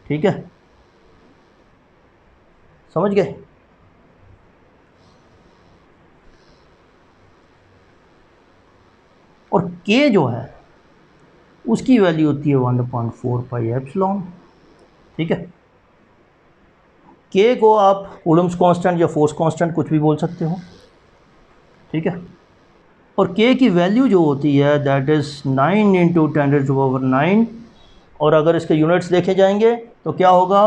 ठीक है, समझ गए। और k जो है उसकी वैल्यू होती है 1/4 पाई एप्सिलॉन, ठीक है। k को आप कूलम्स कांस्टेंट या फोर्स कांस्टेंट कुछ भी बोल सकते हो, ठीक है। और k की वैल्यू जो होती है दैट इज़ 9 × 10⁹, और अगर इसके यूनिट्स देखे जाएंगे तो क्या होगा,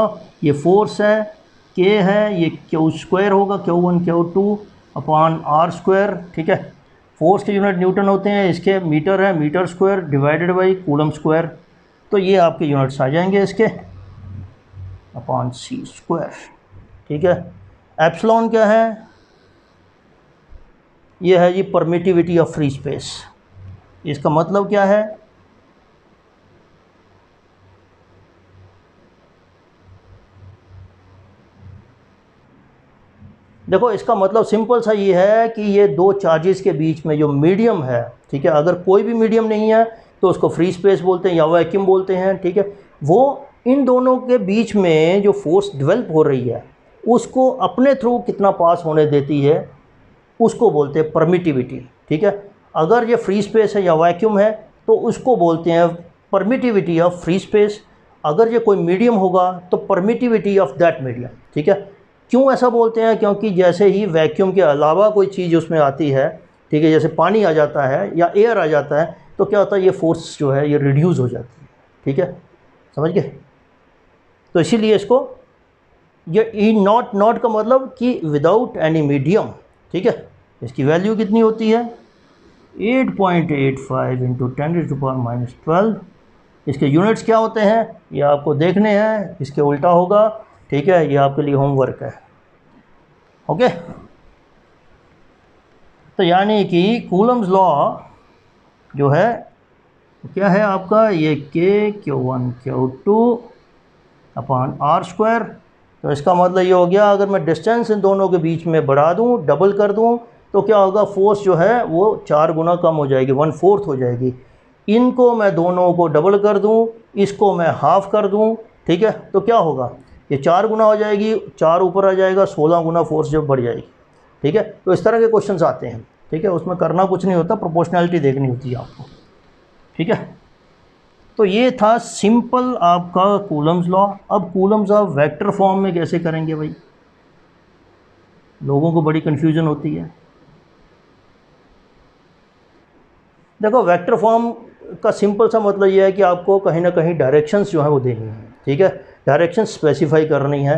ये फोर्स है, k है, ये Q² होगा, Q1 Q2 अपॉन r², ठीक है। फोर्स के यूनिट न्यूटन होते हैं, इसके मीटर है, metre square divided by coulomb square, तो ये आपके यूनिट्स आ जाएंगे इसके अपॉन c², ठीक है। एप्सिलॉन क्या है, ये है जी परमिटिविटी ऑफ फ्री स्पेस। इसका मतलब क्या है, देखो इसका मतलब सिंपल सा ये है कि ये दो चार्जेस के बीच में जो मीडियम है, ठीक है, अगर कोई भी मीडियम नहीं है तो उसको फ्री स्पेस बोलते हैं या वैक्यूम बोलते हैं, ठीक है। वो इन दोनों के बीच में जो फोर्स डेवलप हो रही है उसको अपने थ्रू कितना पास होने देती है उसको बोलते हैं परमिटिविटी, ठीक है। अगर ये फ्री स्पेस है या वैक्यूम है तो उसको बोलते हैं परमिटिविटी ऑफ फ्री स्पेस। अगर ये कोई मीडियम होगा तो परमिटिविटी ऑफ दैट मीडियम, ठीक है। क्यों ऐसा बोलते हैं, क्योंकि जैसे ही वैक्यूम के अलावा कोई चीज़ उसमें आती है, ठीक है, जैसे पानी आ जाता है या एयर आ जाता है, तो क्या होता है, ये फोर्स जो है ये रिड्यूस हो जाती है, ठीक है, समझ गए। तो इसीलिए इसको ये ई नॉट का मतलब कि विदाउट एनी मीडियम, ठीक है। इसकी वैल्यू कितनी होती है 8.85 × 10⁻12। इसके यूनिट्स क्या होते हैं ये आपको देखने हैं, इसके उल्टा होगा, ठीक है, ये आपके लिए होमवर्क है, ओके। तो यानी कि कूलम्स लॉ जो है क्या है आपका, ये Q1 Q2 अपॉन r², तो इसका मतलब ये हो गया, अगर मैं डिस्टेंस इन दोनों के बीच में बढ़ा दूँ, डबल कर दूँ, तो क्या होगा, फोर्स जो है वो 4 गुना कम हो जाएगी, 1/4 हो जाएगी। इनको मैं दोनों को डबल कर दूँ, इसको मैं हाफ़ कर दूँ, ठीक है, तो क्या होगा, ये 4 गुना हो जाएगी, 4 ऊपर आ जाएगा, 16 गुना फोर्स जब बढ़ जाएगी। ठीक है, तो इस तरह के क्वेश्चंस आते हैं। ठीक है, उसमें करना कुछ नहीं होता, प्रोपोर्शनैलिटी देखनी होती है आपको। ठीक है, तो ये था सिंपल आपका कूलम्स लॉ। अब कूलम्स आप वेक्टर फॉर्म में कैसे करेंगे भाई, लोगों को बड़ी कन्फ्यूजन होती है। देखो, वेक्टर फॉर्म का सिंपल सा मतलब ये है कि आपको कहीं ना कहीं डायरेक्शंस जो है वो देनी है। ठीक है, डायरेक्शन स्पेसिफाई करनी है।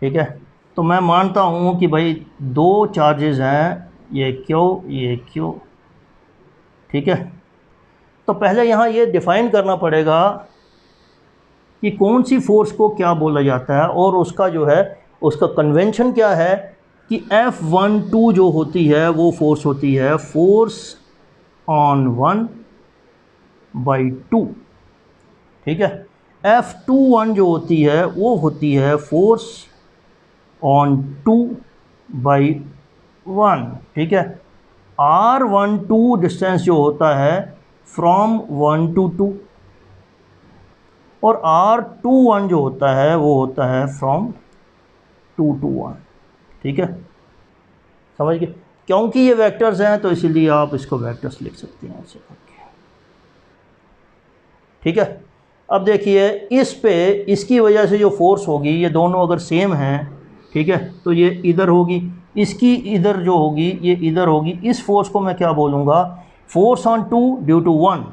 ठीक है, तो मैं मानता हूँ कि भाई 2 चार्जेस हैं, ये क्यू, ये क्यू। ठीक है, तो पहले यहाँ ये डिफ़ाइन करना पड़ेगा कि कौन सी फोर्स को क्या बोला जाता है, और उसका जो है उसका कन्वेंशन क्या है कि F12 जो होती है वो फोर्स होती है फोर्स ऑन 1/2। ठीक है, F21 जो होती है वो होती है फोर्स ऑन 2/1। ठीक है, R12 डिस्टेंस जो होता है फ्रॉम 1 to 2, और R21 जो होता है वो होता है फ्रॉम 2 to 1। ठीक है, समझ गए, क्योंकि ये वेक्टर्स हैं तो इसीलिए आप इसको वेक्टर्स लिख सकते हैं ऐसे करके। ठीक है, अब देखिए इस पे, इसकी वजह से जो फोर्स होगी, ये दोनों अगर सेम हैं, ठीक है, तो ये इधर होगी, इसकी इधर जो होगी ये इधर होगी। इस फोर्स को मैं क्या बोलूँगा, force on 2 due to 1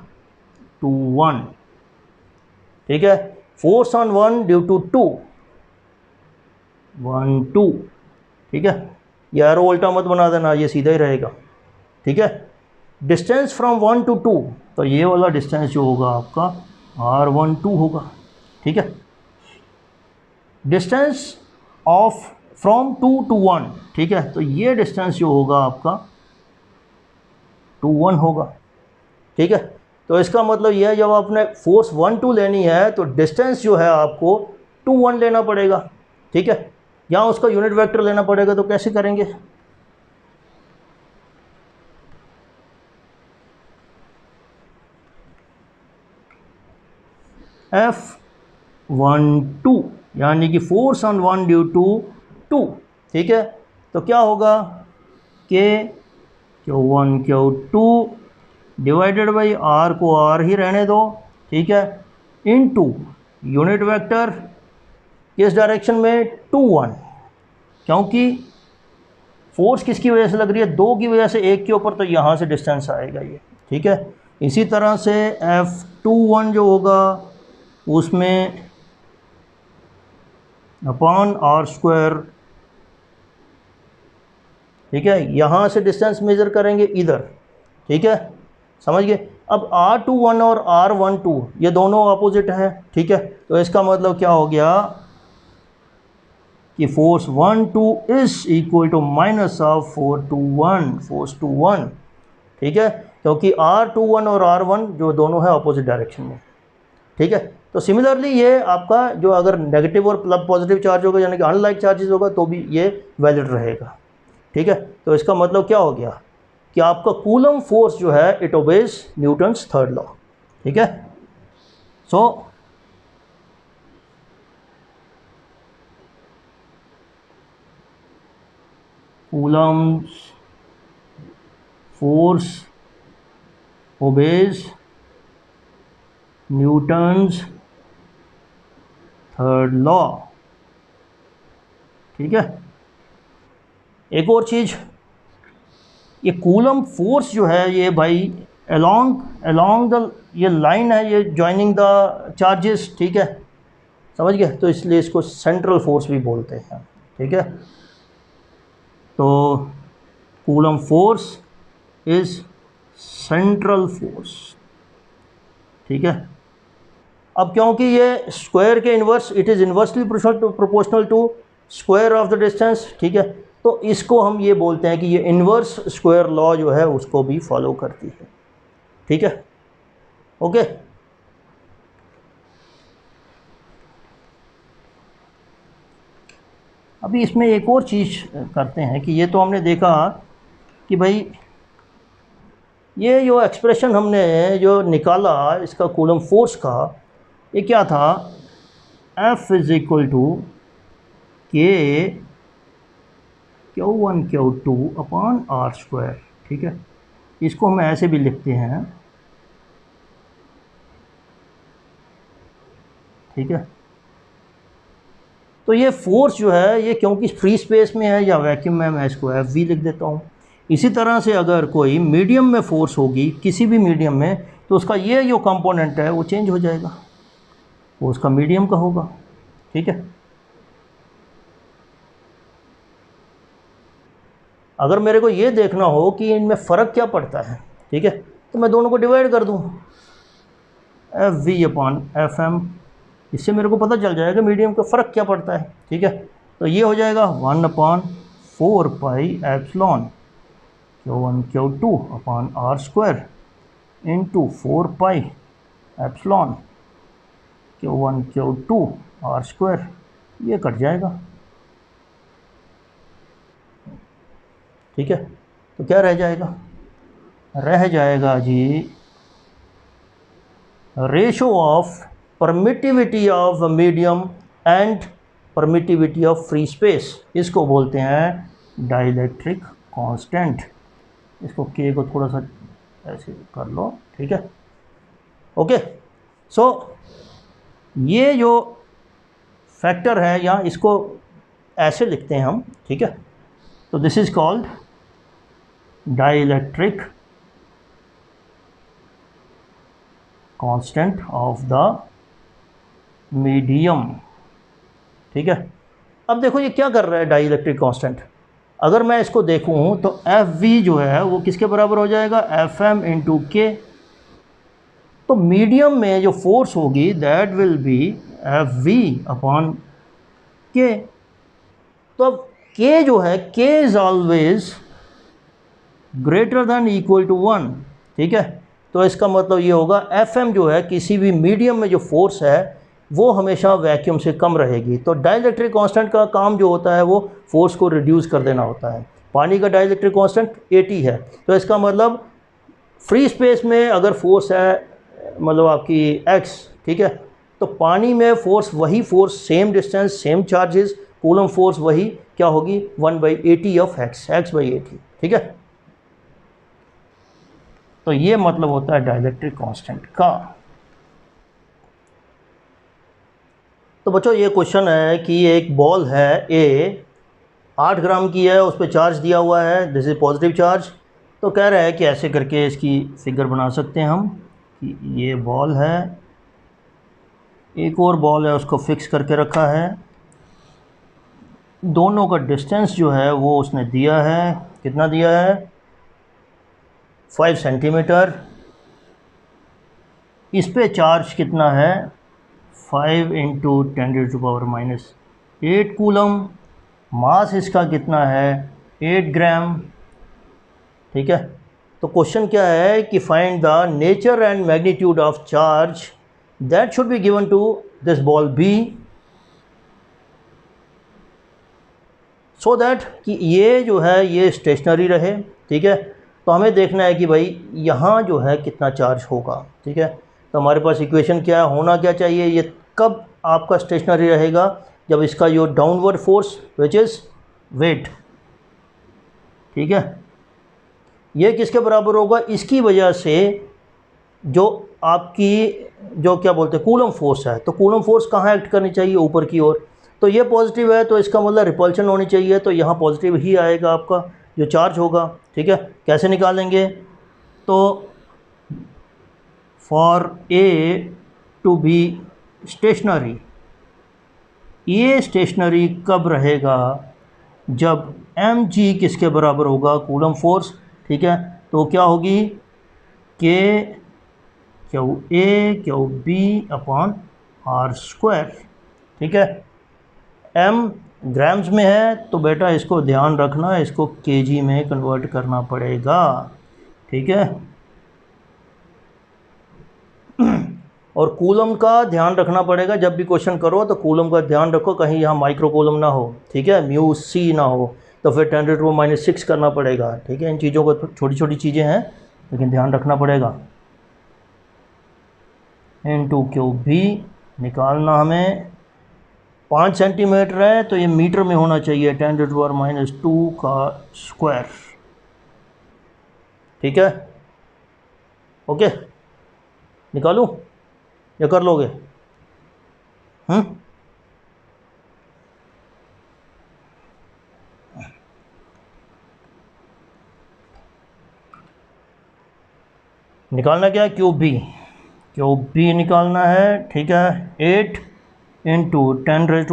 to 1। ठीक है, फोर्स ऑन 1 ड्यू टू 2 1 2। ठीक है, ये एरो उल्टा मत बना देना, ये सीधा ही रहेगा। ठीक है, डिस्टेंस फ्रॉम 1 to 2, तो ये वाला डिस्टेंस जो होगा आपका R12 होगा। ठीक है, डिस्टेंस ऑफ फ्रॉम 2 to 1, ठीक है, तो ये डिस्टेंस जो होगा आपका 2 1 होगा। ठीक है, तो इसका मतलब यह है, जब आपने फोर्स 1 2 लेनी है तो डिस्टेंस जो है आपको 2 1 लेना पड़ेगा। ठीक है, यहाँ उसका यूनिट वेक्टर लेना पड़ेगा, तो कैसे करेंगे, F12 यानी कि फोर्स ऑन 1 ड्यू टू 2। ठीक है, तो क्या होगा, K Q1 Q2 divided by R को R ही रहने दो। ठीक है, इनटू यूनिट वेक्टर किस डायरेक्शन में, 2 1, क्योंकि फोर्स किसकी वजह से लग रही है, 2 की वजह से, 1 के ऊपर, तो यहाँ से डिस्टेंस आएगा ये। ठीक है, इसी तरह से F21 जो होगा उसमें अपॉन R²। ठीक है, यहाँ से डिस्टेंस मेज़र करेंगे इधर। ठीक है, समझ गए। अब R21 और R12 ये दोनों अपोजिट हैं। ठीक है, तो इसका मतलब क्या हो गया कि force 1 2 is equal to minus of 4 2 1, force 2 1। ठीक है, क्योंकि R21 और R1 जो दोनों हैं अपोजिट डायरेक्शन में। ठीक है, तो सिमिलरली ये आपका जो अगर नेगेटिव और पॉजिटिव चार्ज होगा, यानी कि अनलाइक चार्जेस होगा, तो भी ये वैलिड रहेगा। ठीक है, तो इसका मतलब क्या हो गया कि आपका कूलम फोर्स जो है it obeys Newton's third law. ठीक है, so Coulomb's force obeys Newton's third law. ठीक है, एक और चीज़, ये कूलम फोर्स जो है ये भाई अलोंग द ये लाइन है, ये जॉइनिंग द चार्जेस। ठीक है, समझ गए, तो इसलिए इसको सेंट्रल फोर्स भी बोलते हैं। ठीक है, तो coulomb force is central force. ठीक है, अब क्योंकि ये स्क्वायर के inverse, it is inversely proportional to square of the distance. ठीक है, तो इसको हम ये बोलते हैं कि ये इन्वर्स स्क्वायर लॉ जो है उसको भी फॉलो करती है। ठीक है, ओके। अभी इसमें एक और चीज़ करते हैं कि ये तो हमने देखा कि भाई ये जो एक्सप्रेशन हमने जो निकाला इसका कूलम फोर्स का, ये क्या था, F इज़ इक्वल टू के Q1 Q2 upon are square. ठीक है, इसको हम ऐसे भी लिखते हैं। ठीक है, तो ये फोर्स जो है ये क्योंकि फ्री स्पेस में है या वैक्यूम में, मैं इसको एफ वी लिख देता हूँ। इसी तरह से अगर कोई मीडियम में फोर्स होगी किसी भी मीडियम में, तो उसका ये जो कंपोनेंट है वो चेंज हो जाएगा, वो उसका मीडियम का होगा। ठीक है, अगर मेरे को ये देखना हो कि इनमें फ़र्क क्या पड़ता है, ठीक है, तो मैं दोनों को डिवाइड कर दूँ, F V upon F M, इससे मेरे को पता चल जाएगा मीडियम का फ़र्क क्या पड़ता है। ठीक है, तो ये हो जाएगा 1/4 pi epsilon Q1 Q2 upon are square into 4 pi epsilon Q1 Q2 r square, ये कट जाएगा। ठीक है, तो क्या रह जाएगा, रह जाएगा जी ratio of permittivity of medium and permittivity of free space, इसको बोलते हैं डाइलेक्ट्रिक कांस्टेंट। इसको के को थोड़ा सा ऐसे कर लो। ठीक है, ओके, सो ये जो फैक्टर है या इसको ऐसे लिखते हैं हम। ठीक है, तो this is called dielectric constant of the medium. ठीक है, अब देखो ये क्या कर रहा है डाइलेक्ट्रिक कांस्टेंट, अगर मैं इसको देखूं तो एफ वी जो है वो किसके बराबर हो जाएगा, एफ एम इंटू के। तो मीडियम में जो फोर्स होगी that will be F V upon K. तो अब के जो है, K is always greater than equal to 1। ठीक है, तो इसका मतलब ये होगा एफ एम जो है किसी भी मीडियम में जो फोर्स है वो हमेशा वैक्यूम से कम रहेगी। तो डाइलेक्ट्रिक कांस्टेंट का काम जो होता है वो फोर्स को रिड्यूस कर देना होता है। पानी का डाइलेक्ट्रिक कांस्टेंट 80 है, तो इसका मतलब फ्री स्पेस में अगर फोर्स है मतलब आपकी x, ठीक है, तो पानी में फोर्स वही force, same distance same charges, coulomb force वही क्या होगी 1/80 ऑफ x/80। ठीक है, तो ये मतलब होता है डाइलेक्ट्रिक कांस्टेंट का। तो बच्चों ये क्वेश्चन है कि एक बॉल है ए 8 ग्राम की है, उस पर चार्ज दिया हुआ है, दिस इज पॉजिटिव चार्ज। तो कह रहा है कि ऐसे करके इसकी फिगर बना सकते हैं हम कि ये बॉल है, एक और बॉल है उसको फिक्स करके रखा है, दोनों का डिस्टेंस जो है वो उसने दिया है, कितना दिया है 5 सेंटीमीटर। इस पे चार्ज कितना है 5 × 10⁻⁻8 कूलम, मास इसका कितना है 8 ग्राम। ठीक है, तो क्वेश्चन क्या है कि find the nature and magnitude of charge that should be given to this ball B so that कि ये जो है ये स्टेशनरी रहे। ठीक है, तो हमें देखना है कि भाई यहाँ जो है कितना चार्ज होगा। ठीक है, तो हमारे पास इक्वेशन क्या है, होना क्या चाहिए, ये कब आपका स्टेशनरी रहेगा, जब इसका जो downward force which is weight, ठीक है, ये किसके बराबर होगा, इसकी वजह से जो आपकी जो क्या बोलते हैं कूलम फोर्स है, तो कूलम फोर्स कहाँ एक्ट करनी चाहिए, ऊपर की ओर। तो ये पॉजिटिव है तो इसका मतलब रिपल्शन होनी चाहिए, तो यहाँ पॉजिटिव ही आएगा आपका जो चार्ज होगा। ठीक है, कैसे निकालेंगे, तो for A to B stationary, ये स्टेशनरी कब रहेगा, जब एम जी किसके बराबर होगा, कूलम फोर्स। ठीक है, तो क्या होगी K Q A Q B upon are square. ठीक है, एम ग्राम्स में है तो बेटा इसको ध्यान रखना, इसको केजी में कन्वर्ट करना पड़ेगा। ठीक है, और कूलम का ध्यान रखना पड़ेगा, जब भी क्वेश्चन करो तो कूलम का ध्यान रखो, कहीं यहाँ माइक्रो कूलम ना हो, ठीक है, म्यू सी ना हो, तो फिर 10⁻⁻⁶ करना पड़ेगा, ठीक है। इन चीज़ों को छोटी छोटी चीज़ें हैं लेकिन ध्यान रखना पड़ेगा। इनटू क्यूब भी निकालना हमें 5 सेंटीमीटर है तो ये मीटर में होना चाहिए, 10⁻² का स्क्वायर, ठीक है। ओके, निकालूं या कर लोगे? निकालना क्या है? क्यूब भी निकालना है, ठीक है। 8 इंटू 10⁻³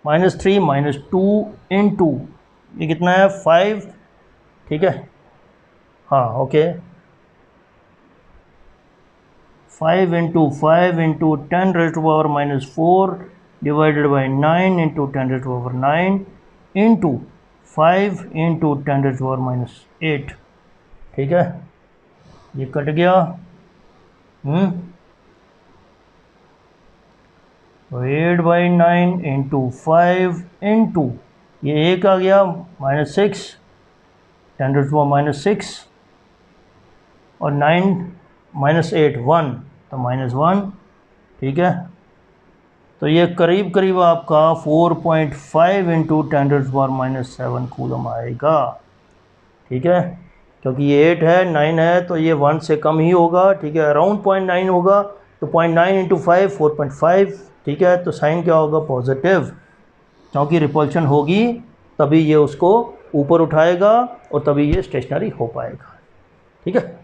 -2 इंटू ये कितना है 5, ठीक है। हाँ okay, 5 into 10⁻⁻⁴ divided by 9 into 10⁻⁹ into 5 into 10⁻⁸, ठीक है। ये कट गया, तो 8/9 इंटू 5 इंटू ये 1 आ गया -6, 10⁻⁻⁶, और 9 -8 1, तो -1, ठीक है। तो ये करीब करीब आपका 4.5 इंटू 10⁻⁷ कूलम आएगा, ठीक है। क्योंकि ये 8 है, 9 है, तो ये 1 से कम ही होगा, ठीक है। अराउंड 0.9 होगा, तो 0.9 इंटू 5 4.5, ठीक है। तो साइन क्या होगा? पॉजिटिव, क्योंकि रिपल्शन होगी तभी ये उसको ऊपर उठाएगा और तभी ये स्टेशनरी हो पाएगा, ठीक है।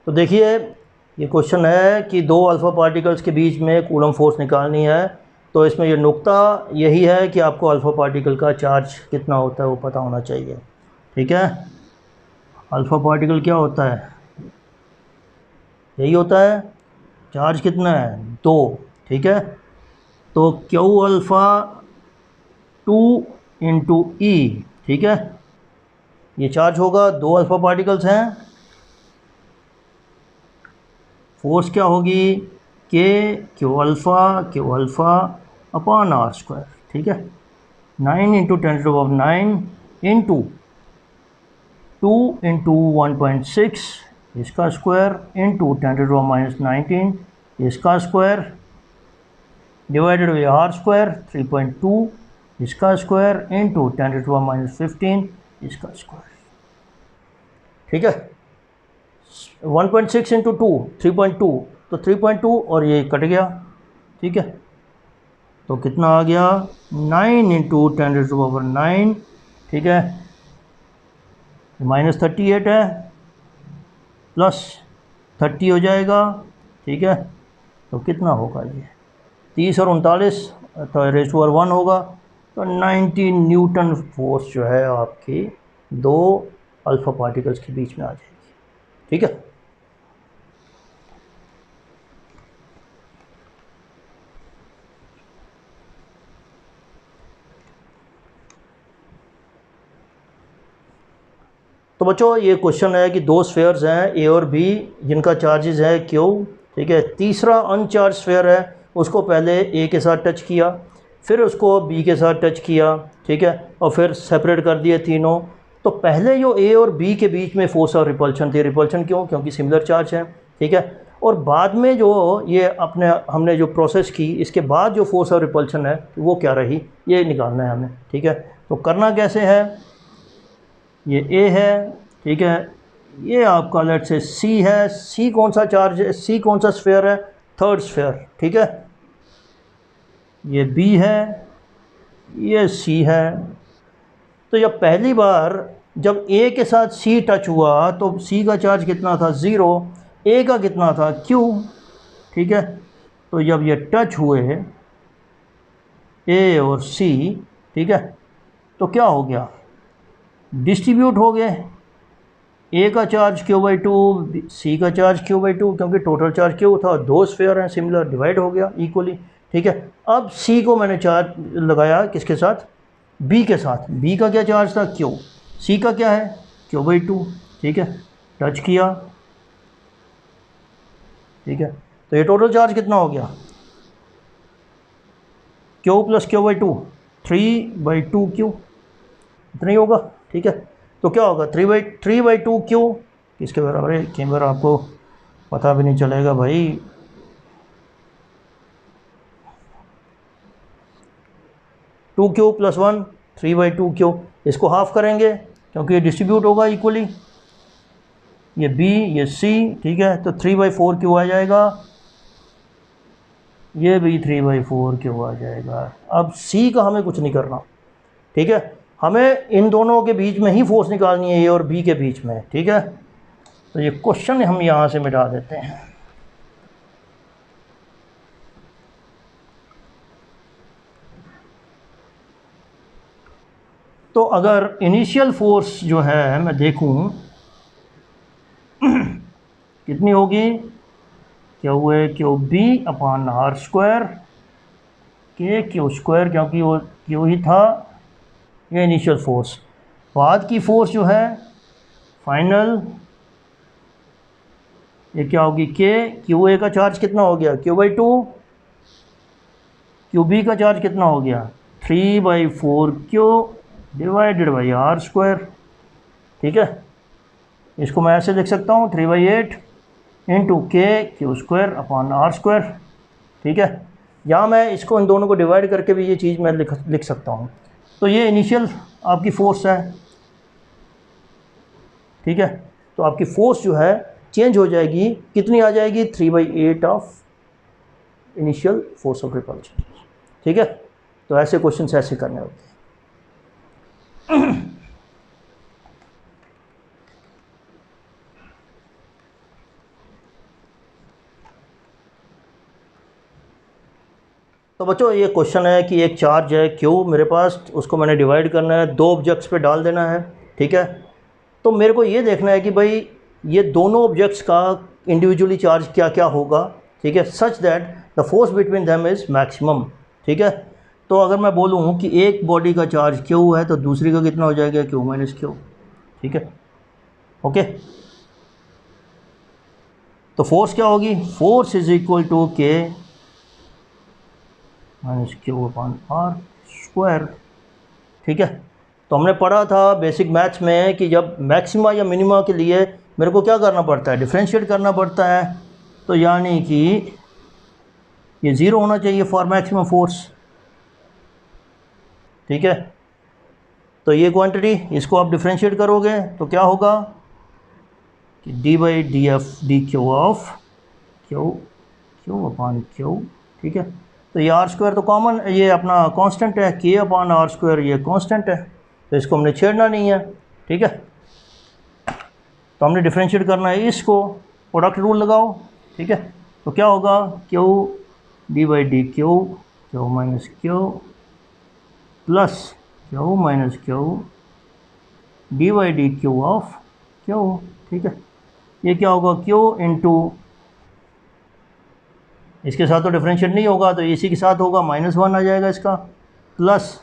तो देखिए ये क्वेश्चन है कि दो अल्फ़ा पार्टिकल्स के बीच में कूलम फोर्स निकालनी है, तो इसमें ये नुक्ता यही है कि आपको अल्फ़ा पार्टिकल का चार्ज कितना होता है वो पता होना चाहिए, ठीक है। अल्फ़ा पार्टिकल क्या होता है? यही होता है, चार्ज कितना है? 2, ठीक है। तो क्यू अल्फ़ा 2 इंटू ई, ठीक है, ये चार्ज होगा, 2 अल्फ़ा पार्टिकल्स हैं। फोर्स क्या होगी? क्यू अल्फ़ा अपॉन r², ठीक है। 9 इंटू 10⁻⁹ इंटू 2 इंटू 1.6 इसका स्क्वायर इंटू 10⁻⁻⁹ इसका स्क्वायर डिवाइडेड बाई r² 3.2 इसका स्क्वायर इंटू 10⁻⁻⁵ इसका स्क्वायर, ठीक है। 1.6 इंटू 2 3.2, तो 3.2 और ये कट गया, ठीक है। तो कितना आ गया? 9 इंटू 10⁻⁹, ठीक है, -38 है, प्लस 30 हो जाएगा, ठीक है। तो कितना होगा ये? 30 और 39, तो r1 होगा, तो 90 न्यूटन फोर्स जो है आपकी दो अल्फ़ा पार्टिकल्स के बीच में आ जाएगी, ठीक है। तो बच्चों ये क्वेश्चन है कि दो स्फेयर्स हैं ए और बी जिनका चार्जेस है क्यू, ठीक है। तीसरा अनचार्ज स्फेयर है, उसको पहले ए के साथ टच किया, फिर उसको बी के साथ टच किया, ठीक है, और फिर सेपरेट कर दिए तीनों। तो पहले जो ए और बी के बीच में फोर्स और रिपल्शन थी, रिपल्शन क्यों? क्योंकि सिमिलर चार्ज है, ठीक है। और बाद में जो ये हमने जो प्रोसेस की, इसके बाद जो फोर्स और रिपल्शन है वो क्या रही, ये निकालना है हमें, ठीक है। तो करना कैसे है? ये ए है, ठीक है, ये आपका लेट से सी है, सी कौन सा चार्ज है, सी कौन सा स्फेयर है? थर्ड स्फेयर, ठीक है। ये बी है, ये सी है। तो जब पहली बार जब ए के साथ सी टच हुआ तो सी का चार्ज कितना था? 0, ए का कितना था? क्यू, ठीक है। तो जब ये टच हुए ए और सी, ठीक है, तो क्या हो गया? डिस्ट्रीब्यूट हो गए, ए का चार्ज Q/2, सी का चार्ज Q/2, क्योंकि टोटल चार्ज क्यू था, दो स्फेयर हैं सिमिलर, डिवाइड हो गया इक्वली, ठीक है। अब सी को मैंने चार्ज लगाया किसके साथ, बी के साथ। बी का क्या चार्ज था, क्यू। सी का क्या है, Q/2, ठीक है। टच किया, ठीक है। तो ये टोटल चार्ज कितना हो गया, Q + Q/2, 3/2Q, इतना ही होगा, ठीक है। तो क्या होगा, 3/2Q किसके बराबर है, कई बार आपको पता भी नहीं चलेगा भाई। 2Q + 1, 3/2Q। इसको हाफ करेंगे क्योंकि ये डिस्ट्रीब्यूट होगा इक्वली, ये B ये C, ठीक है। तो 3/4Q आ जाएगा, ये भी 3/4Q आ जाएगा। अब C का हमें कुछ नहीं करना, ठीक है। हमें इन दोनों के बीच में ही फोर्स निकालनी है, A और B के बीच में, ठीक है। तो ये क्वेश्चन हम यहाँ से मिटा देते हैं। तो अगर इनिशियल फोर्स जो है मैं देखूं कितनी होगी, Q/B/r², K/Q², क्योंकि वो Q ही था, ये इनिशियल फोर्स। बाद की फोर्स जो है फाइनल, ये क्या होगी, QA का चार्ज कितना हो गया, Q/2, QB का चार्ज कितना हो गया, 3/4Q डिवाइडेड बाई r², ठीक है। इसको मैं ऐसे लिख सकता हूँ, 3/8 इंटू K/Q²/r², ठीक है। या मैं इसको इन दोनों को डिवाइड करके भी ये चीज़ मैं लिख सकता हूँ। तो ये इनिशियल आपकी फोर्स है, ठीक है। तो आपकी फोर्स जो है चेंज हो जाएगी, कितनी आ जाएगी, 3/8 of initial force of repulsion, ठीक है। तो ऐसे क्वेश्चन ऐसे करने होते हैं। तो बच्चों ये क्वेश्चन है कि एक चार्ज है Q मेरे पास, उसको मैंने डिवाइड करना है, दो ऑब्जेक्ट्स पे डाल देना है, ठीक है। तो मेरे को ये देखना है कि भाई ये दोनों ऑब्जेक्ट्स का इंडिविजुअली चार्ज क्या क्या होगा, ठीक है, such that the force between them is maximum, ठीक है। तो अगर मैं बोलूँ कि एक बॉडी का चार्ज Q है तो दूसरी का कितना हो जाएगा, Q-Q, ठीक है, ओके। तो फोर्स क्या होगी, force is equal to K - Q/r², ठीक है। तो हमने पढ़ा था बेसिक मैथ्स में कि जब मैक्सिमा या मिनिमा के लिए मेरे को क्या करना पड़ता है, डिफरेंशिएट करना पड़ता है। तो यानी कि ये ज़ीरो होना चाहिए फॉर मैक्सिमम फोर्स, ठीक है। तो ये क्वांटिटी, इसको आप डिफरेंशिएट करोगे तो क्या होगा कि d/df/dq ऑफ Q/Q, ठीक है। तो ये r² तो कॉमन, ये अपना कांस्टेंट है, K/r², ये कांस्टेंट है, तो इसको हमने छेड़ना नहीं है, ठीक है। तो हमने डिफरेंशिएट करना है इसको, प्रोडक्ट रूल लगाओ, ठीक है। तो क्या होगा, Q d/dq Q-Q plus Q-Q d/dq of Q, ठीक है। ये क्या होगा, Q इंटू, इसके साथ तो डिफरेंशिएट नहीं होगा तो इसी के साथ होगा, -1 आ जाएगा इसका, प्लस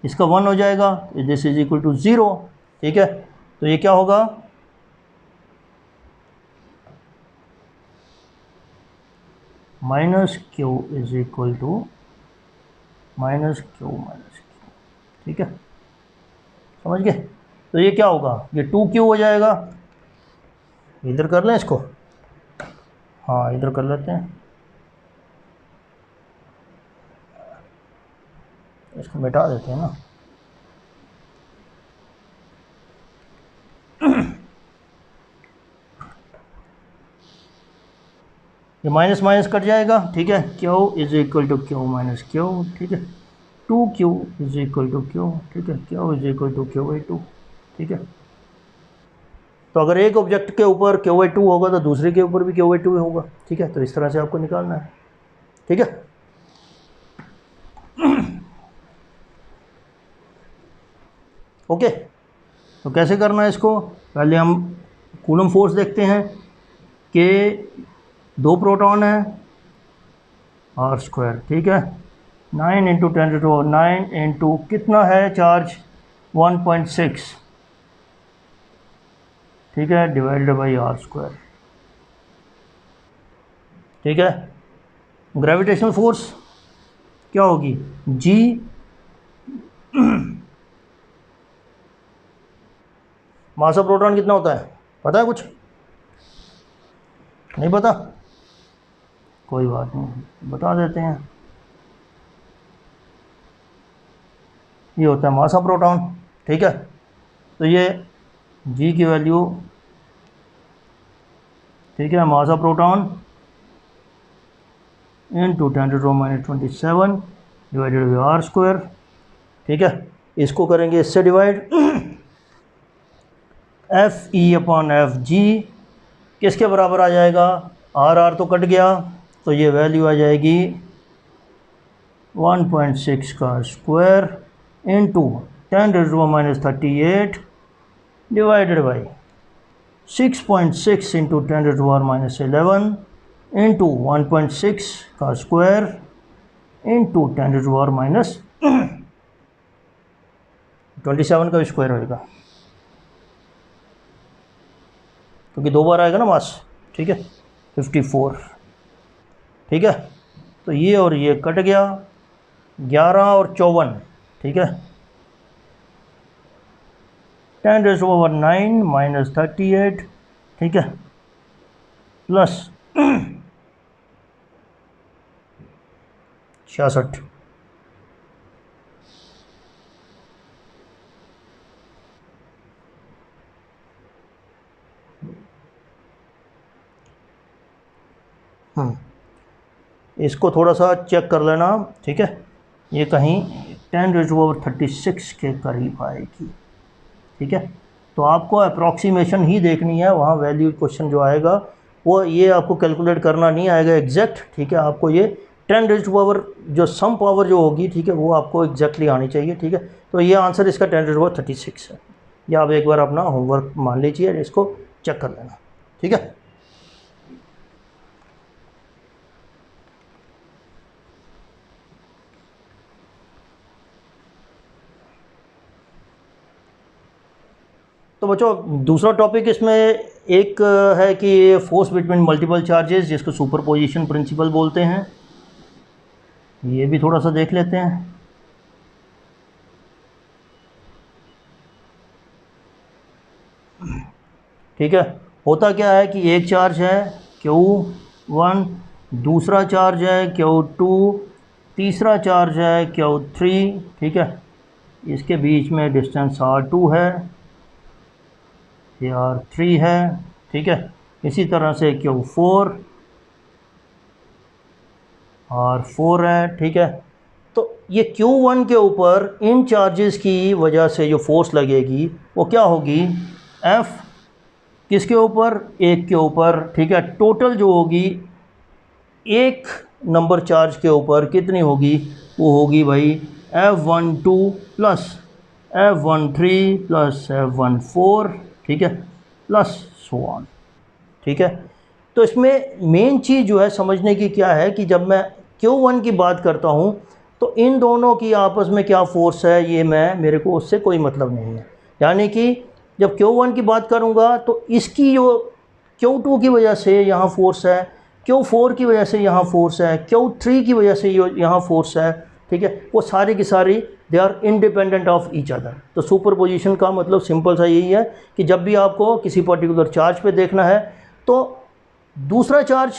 इसका 1 हो जाएगा, दिस इज इक्वल टू 0, ठीक है। तो ये क्या होगा, -Q is equal to -Q, ठीक है, समझ गए। तो ये क्या होगा, ये 2Q हो जाएगा, इधर कर लें इसको, हाँ इधर कर लेते हैं, इसको मिटा देते हैं ना। ये माइनस माइनस कट जाएगा, ठीक है। Q is equal to Q-Q, ठीक है। 2Q is equal to Q, ठीक है। Q is equal to Q/2, ठीक है। तो अगर एक ऑब्जेक्ट के ऊपर Q/2 होगा तो दूसरे के ऊपर भी Q/2 होगा, ठीक है। तो इस तरह से आपको निकालना है, ठीक है। ओके, तो कैसे करना है इसको, पहले हम कूलम फोर्स देखते हैं कि 2 प्रोटॉन है, आर स्क्वायर, ठीक है। 9 इंटू 10⁻9 इंटू कितना है चार्ज 1.6, ठीक है, डिवाइडेड बाई आर स्क्वायर, ठीक है। ग्रेविटेशनल फोर्स क्या होगी जी मास ऑफ प्रोटॉन कितना होता है पता है कुछ? नहीं पता? कोई बात नहीं, बता देते हैं। ये होता है मास ऑफ प्रोटॉन, ठीक है। तो ये जी की वैल्यू, ठीक है, mass of proton into 10⁻27 divided by R square, ठीक है। इसको करेंगे इससे divide, F E upon F G किसके बराबर आ जाएगा? आर आर तो कट गया, तो ये वैल्यू आ जाएगी 1.6 का square into 10⁻38 divided by 6.6 into 10⁻11 into 1.6 का स्क्वायर इंटू 10⁻27 का स्क्वायर होएगा, क्योंकि 2 बार आएगा ना मास, ठीक है। 54, ठीक है। तो ये और ये कट गया, 11 और 54, ठीक है। 10⁻9 माइनस 38, ठीक है, प्लस 66, इसको थोड़ा सा चेक कर लेना, ठीक है। ये कहीं 10⁻36 के करीब आएगी, ठीक है। तो आपको अप्रॉक्सीमेशन ही देखनी है, वहाँ वैल्यू क्वेश्चन जो आएगा वो ये आपको कैलकुलेट करना नहीं आएगा एग्जैक्ट, ठीक है। आपको ये 10⁻, जो सम पावर जो होगी, ठीक है, वो आपको एग्जैक्टली आनी चाहिए, ठीक है। तो ये आंसर इसका 10⁻36 है। ये आप एक बार अपना होमवर्क मान लीजिए, इसको चेक कर लेना, ठीक है। तो बच्चों दूसरा टॉपिक इसमें एक है कि फोर्स बिटवीन मल्टीपल चार्जेस, जिसको सुपरपोजिशन प्रिंसिपल बोलते हैं। ये भी थोड़ा सा देख लेते हैं। ठीक है, होता क्या है कि एक चार्ज है Q1, दूसरा चार्ज है Q2, तीसरा चार्ज है Q3, ठीक है। इसके बीच में डिस्टेंस R2 है, ये R3 है, ठीक है। इसी तरह से Q4 R4 है, ठीक है। तो ये Q1 के ऊपर इन चार्जेस की वजह से जो फोर्स लगेगी वो क्या होगी? F किसके ऊपर? एक के ऊपर, ठीक है। टोटल जो होगी एक नंबर चार्ज के ऊपर कितनी होगी? वो होगी भाई F12 plus F13 plus F14, ठीक है, प्लस सो ऑन, ठीक है। तो इसमें मेन चीज़ जो है समझने की क्या है कि जब मैं Q1 की बात करता हूँ तो इन दोनों की आपस में क्या फोर्स है, ये मेरे को उससे कोई मतलब नहीं है। यानी कि जब Q1 की बात करूँगा तो इसकी जो Q2 की वजह से यहाँ फोर्स है, Q4 की वजह से यहाँ फोर्स है, Q3 की वजह से यहाँ फोर्स है, ठीक है। वो सारी की सारी they are independent of each other. तो सुपरपोजिशन का मतलब सिंपल सा यही है कि जब भी आपको किसी पर्टिकुलर चार्ज पे देखना है तो दूसरा चार्ज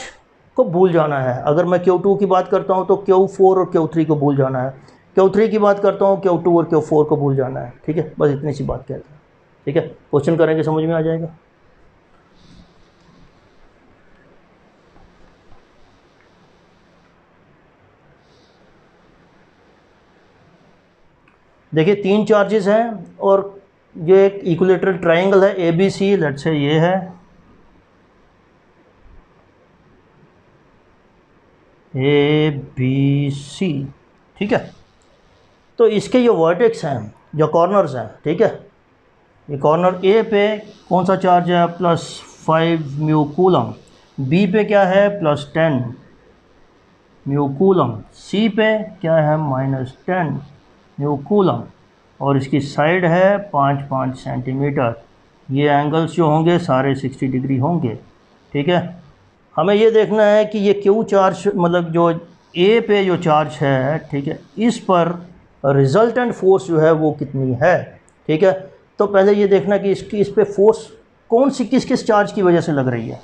को भूल जाना है। अगर मैं Q2 की बात करता हूँ तो Q4 और Q3 को भूल जाना है, Q3 की बात करता हूँ Q2 और Q4 को भूल जाना है, ठीक है। बस इतनी सी बात कहते हैं, ठीक है। क्वेश्चन करेंगे समझ में आ जाएगा। देखिए 3 चार्जेस हैं और ये एक इक्विलेटरल ट्रायंगल है ABC, लेट्स से ये है ABC, ठीक है। तो इसके जो वर्टेक्स हैं, जो कॉर्नर्स हैं, ठीक है, ये कॉर्नर A पे कौन सा चार्ज है? +5 म्यू कूलम। B पे क्या है? +10, म्यू कूलम, सी पे क्या है -10 म्यू कूलम, और इसकी साइड है 5 सेंटीमीटर। ये एंगल्स जो होंगे सारे 60 डिग्री होंगे। ठीक है, हमें ये देखना है कि ये क्यू चार्ज मतलब जो ए पे जो चार्ज है, ठीक है, इस पर रिजल्टेंट फोर्स जो है वो कितनी है। ठीक है, तो पहले ये देखना कि इसकी इस पे फोर्स कौन सी किस किस चार्ज की वजह से लग रही है।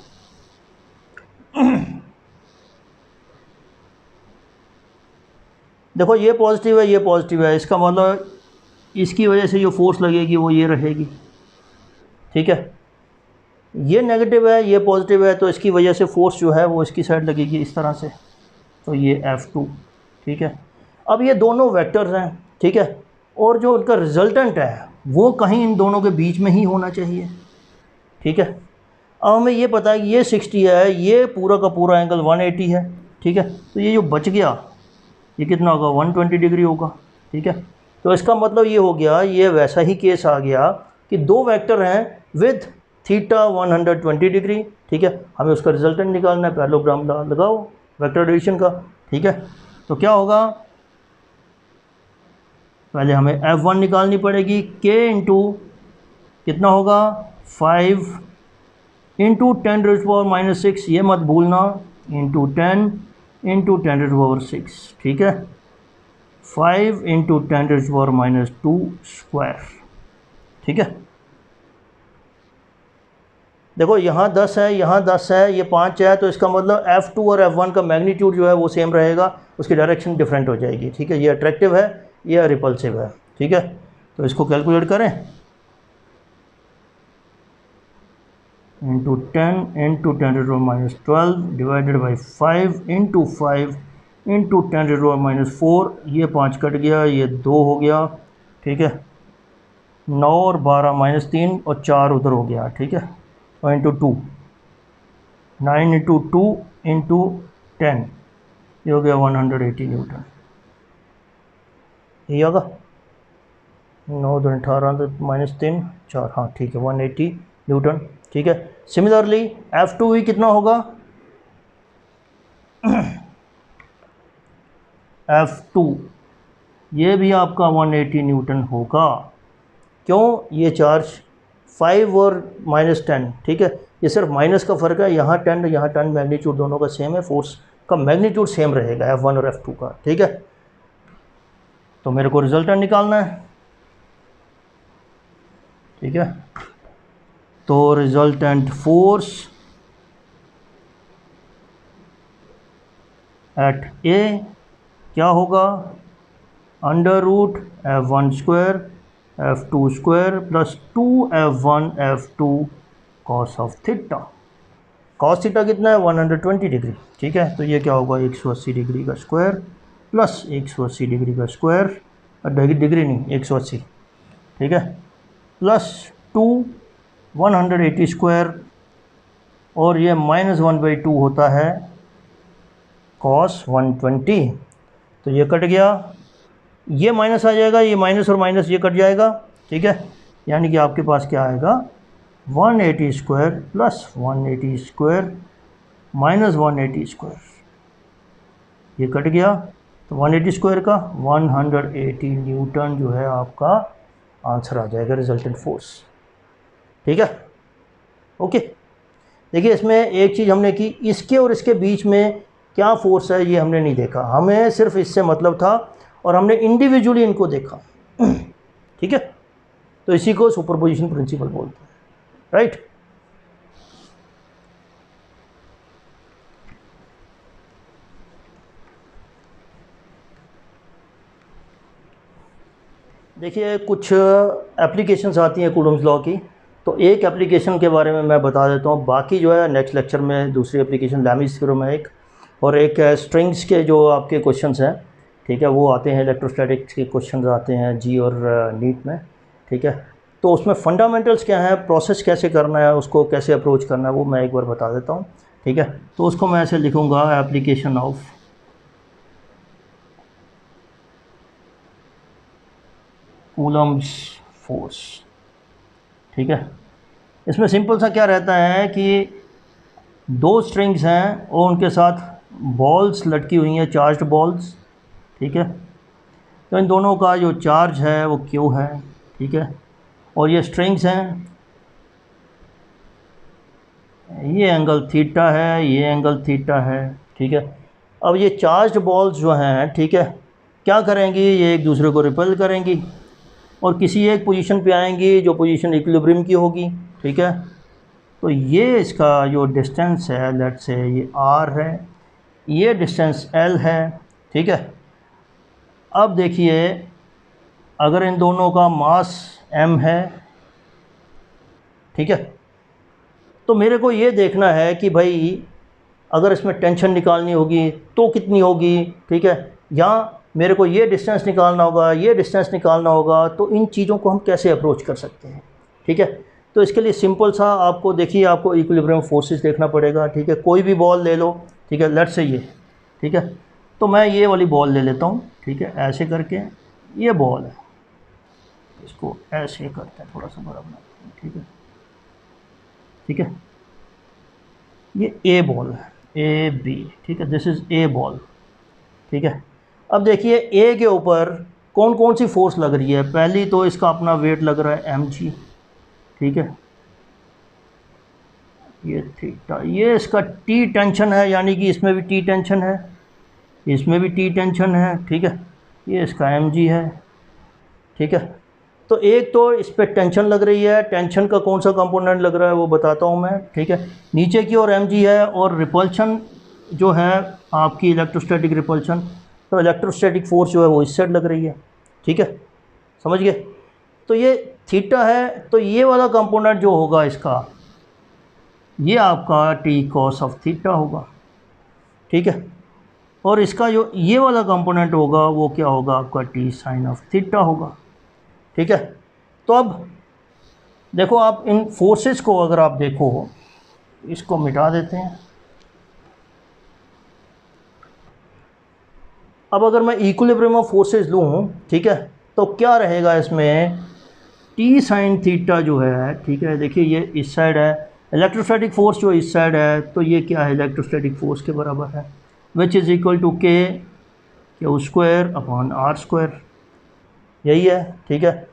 देखो ये पॉजिटिव है, ये पॉजिटिव है, इसका मतलब इसकी वजह से जो फोर्स लगेगी वो ये रहेगी। ठीक है, ये नेगेटिव है, ये पॉजिटिव है, तो इसकी वजह से फोर्स जो है वो इसकी साइड लगेगी इस तरह से, तो ये F2। ठीक है, अब ये दोनों वेक्टर्स हैं। ठीक है, और जो उनका रिजल्टेंट है वो कहीं इन दोनों के बीच में ही होना चाहिए। ठीक है, अब हमें ये पता है कि ये 60 है, ये पूरा का पूरा एंगल 180 है। ठीक है, तो ये जो बच गया ये कितना होगा 120 डिग्री होगा। ठीक है, तो इसका मतलब ये हो गया, ये वैसा ही केस आ गया कि दो वेक्टर हैं विद थीटा 120 डिग्री। ठीक है, हमें उसका रिजल्टेंट निकालना है, पैरेललोग्राम लगाओ वेक्टर एडिशन का। ठीक है, तो क्या होगा, पहले हमें F1 निकालनी पड़ेगी, K इंटू कितना होगा 5 इंटू 10⁻⁻6, ये मत भूलना, इंटू 10 इंटू 10⁻6। ठीक है, 5 इंटू 10⁻2 स्क्वायर। ठीक है, देखो यहाँ 10 है, यहाँ 10 है, ये 5 है, तो इसका मतलब F2 और F1 का मैग्नीट्यूड जो है वो सेम रहेगा, उसकी डायरेक्शन डिफरेंट हो जाएगी। ठीक है, ये अट्रैक्टिव है, ये रिपल्सिव है। ठीक है, तो इसको कैलकुलेट करें, into 10 into 10⁻12 divided by 5 into 5 into 10⁻4, ये 5 कट गया, ये 2 हो गया। ठीक है, 9 और 12 -3 और 4 उधर हो गया। ठीक है, और इंटू 2, 9 इंटू 2 इंटू 10, ये हो गया 180 न्यूटन। ये होगा 9 2 18 -3 4, हाँ ठीक है 180 न्यूटन। ठीक है, सिमिलरली F2 भी कितना होगा F2 ये भी आपका 180 न्यूटन होगा। क्यों, ये चार्ज 5 और -10। ठीक है, ये सिर्फ माइनस का फ़र्क है, यहाँ 10 यहाँ 10, मैग्नीट्यूड दोनों का सेम है, फोर्स का मैग्नीट्यूड सेम रहेगा F1 और F2 का। ठीक है, तो मेरे को रिजल्टेंट निकालना है। ठीक है, तो रिजल्टेंट फोर्स एट ए क्या होगा, √F1 square F2 square plus 2F1 F2 cos of theta. Cos theta कितना है 120 डिग्री। ठीक है, तो ये क्या होगा 180 डिग्री का स्क्वायर प्लस 180 डिग्री का स्क्वायर, डिग्री नहीं 180। ठीक है, प्लस 2 180 स्क्वायर, और ये -1/2 होता है कॉस 120, तो ये कट गया, ये माइनस आ जाएगा, ये माइनस और माइनस ये कट जाएगा। ठीक है, यानी कि आपके पास क्या आएगा 180 square plus 180 square minus 180 square, ये कट गया, तो 180 स्क्वायर का 180 न्यूटन जो है आपका आंसर आ जाएगा रिजल्टेंट फोर्स। ठीक है, ओके। देखिए इसमें एक चीज़ हमने की, इसके और इसके बीच में क्या फोर्स है ये हमने नहीं देखा, हमें सिर्फ इससे मतलब था और हमने इंडिविजुअली इनको देखा। ठीक है, तो इसी को सुपरपोजिशन प्रिंसिपल बोलते हैं, राइट। देखिए कुछ एप्लीकेशंस आती हैं कूलम्स लॉ की, तो एक एप्लीकेशन के बारे में मैं बता देता हूँ, बाकी जो है नेक्स्ट लेक्चर में दूसरी एप्लीकेशन लैमिस थ्योरम है एक, और एक स्ट्रिंग्स के जो आपके क्वेश्चंस हैं, ठीक है, वो आते हैं इलेक्ट्रोस्टैटिक्स के क्वेश्चंस आते हैं जी और नीट में। ठीक है, तो उसमें फंडामेंटल्स क्या है, प्रोसेस कैसे करना है, उसको कैसे अप्रोच करना है, वो मैं एक बार बता देता हूँ। ठीक है, तो उसको मैं ऐसे लिखूँगा, एप्लीकेशन ऑफ कूलम्स फोर्स। ठीक है, इसमें सिंपल सा क्या रहता है कि दो स्ट्रिंग्स हैं और उनके साथ बॉल्स लटकी हुई हैं, चार्ज्ड बॉल्स, ठीक है। तो इन दोनों का जो चार्ज है वो Q है, ठीक है। और ये स्ट्रिंग्स हैं, ये एंगल थीटा है, ये एंगल थीटा है, ठीक है। अब ये चार्ज्ड बॉल्स जो हैं, ठीक है, क्या करेंगी, ये एक दूसरे को रिपेल करेंगी और किसी एक पोजीशन पे आएंगी जो पोजीशन इक्विलिब्रियम की होगी, ठीक है। तो ये इसका जो डिस्टेंस है, लेट्स से ये r है, ये डिस्टेंस l है, ठीक है। अब देखिए अगर इन दोनों का मास m है, ठीक है, तो मेरे को ये देखना है कि भाई अगर इसमें टेंशन निकालनी होगी तो कितनी होगी, ठीक है, या मेरे को ये डिस्टेंस निकालना होगा, ये डिस्टेंस निकालना होगा। तो इन चीज़ों को हम कैसे अप्रोच कर सकते हैं, ठीक है। तो इसके लिए सिंपल सा आपको देखिए, आपको इक्विलिब्रियम फोर्सेस देखना पड़ेगा, ठीक है। कोई भी बॉल ले लो, ठीक है, लेट्स से ये, ठीक है। तो मैं ये वाली बॉल ले लेता हूँ, ठीक है, ऐसे करके ये बॉल है, इसको ऐसे करते हैं, थोड़ा सा बड़ा बनाते हैं, ठीक है, ठीक है। ये ए बॉल है, ए बी, ठीक है, दिस इज़ ए बॉल, ठीक है। अब देखिए ए के ऊपर कौन कौन सी फोर्स लग रही है। पहली तो इसका अपना वेट लग रहा है mg, ठीक है, ये थीटा, ये इसका टी टेंशन है, यानी कि इसमें भी टी टेंशन है, इसमें भी टी टेंशन है, ठीक है, ये इसका mg है, ठीक है। तो एक तो इस पर टेंशन लग रही है, टेंशन का कौन सा कंपोनेंट लग रहा है वो बताता हूँ मैं, ठीक है। नीचे की ओर mg है और रिपल्शन जो है आपकी इलेक्ट्रोस्टैटिक रिपल्शन, तो इलेक्ट्रोस्टैटिक फोर्स जो है वो इस साइड लग रही है, ठीक है, समझ गए। तो ये थीटा है, तो ये वाला कंपोनेंट जो होगा इसका, ये आपका टी कॉस ऑफ थीटा होगा, ठीक है। और इसका जो ये वाला कंपोनेंट होगा वो क्या होगा, आपका टी साइन ऑफ थीटा होगा, ठीक है। तो अब देखो आप इन फोर्सेस को अगर आप देखो, इसको मिटा देते हैं। अब अगर मैं इक्विलिब्रियम ऑफ फोर्सेस लूँ, ठीक है, तो क्या रहेगा इसमें, टी साइन थीटा जो है, ठीक है, देखिए ये इस साइड है, इलेक्ट्रोस्टैटिक फोर्स जो इस साइड है, तो ये क्या है, इलेक्ट्रोस्टैटिक फोर्स के बराबर है, which is equal to Q square upon R square, यही है, ठीक है।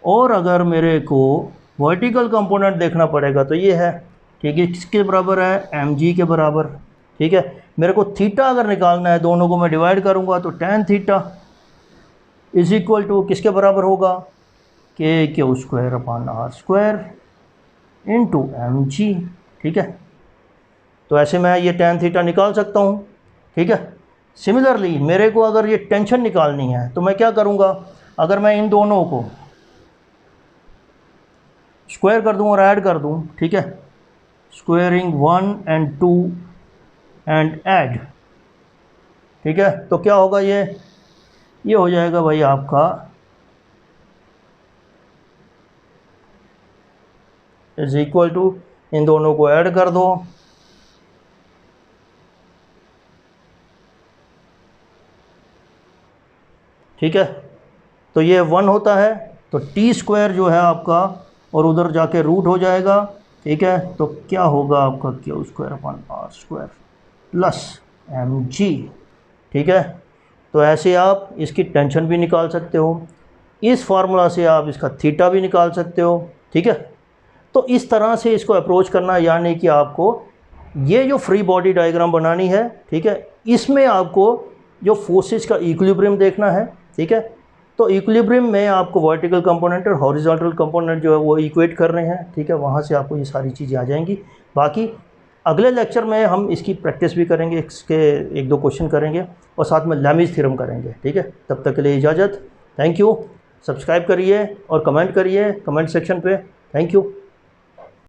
और अगर मेरे को वर्टिकल कंपोनेंट देखना पड़ेगा तो ये है, ठीक है, किसके बराबर है, mg के बराबर, ठीक है। मेरे को थीटा अगर निकालना है, दोनों को मैं डिवाइड करूँगा तो tan theta is equal to किसके बराबर होगा, Q square upon R square into mg, ठीक है। तो ऐसे मैं ये tan थीटा निकाल सकता हूँ, ठीक है। सिमिलरली मेरे को अगर ये टेंशन निकालनी है तो मैं क्या करूँगा, अगर मैं इन दोनों को स्क्वायर कर दूँ और ऐड कर दूँ, ठीक है, स्क्वायरिंग 1 and 2 एंड ऐड, ठीक है, तो क्या होगा, ये हो जाएगा भाई आपका इज इक्वल टू, इन दोनों को ऐड कर दो, ठीक है, तो ये 1 होता है, तो टी स्क्वायर जो है आपका, और उधर जाके रूट हो जाएगा, ठीक है। तो क्या होगा आपका Q square upon R square plus mg, ठीक है। तो ऐसे आप इसकी टेंशन भी निकाल सकते हो, इस फार्मूला से आप इसका थीटा भी निकाल सकते हो, ठीक है। तो इस तरह से इसको अप्रोच करना, यानी कि आपको ये जो फ्री बॉडी डायग्राम बनानी है, ठीक है, इसमें आपको जो फोर्सेस का इक्विलिब्रियम देखना है, ठीक है। तो इक्विलिब्रियम में आपको वर्टिकल कंपोनेंट और हॉरिजॉन्टल कंपोनेंट जो है वो इक्वेट कर रहे हैं, ठीक है, वहाँ से आपको ये सारी चीज़ें आ जाएंगी। बाकी अगले लेक्चर में हम इसकी प्रैक्टिस भी करेंगे, इसके 1-2 क्वेश्चन करेंगे और साथ में लैमिज थ्योरम करेंगे, ठीक है। तब तक के लिए इजाज़त, थैंक यू। सब्सक्राइब करिए और कमेंट करिए कमेंट सेक्शन पे, थैंक यू।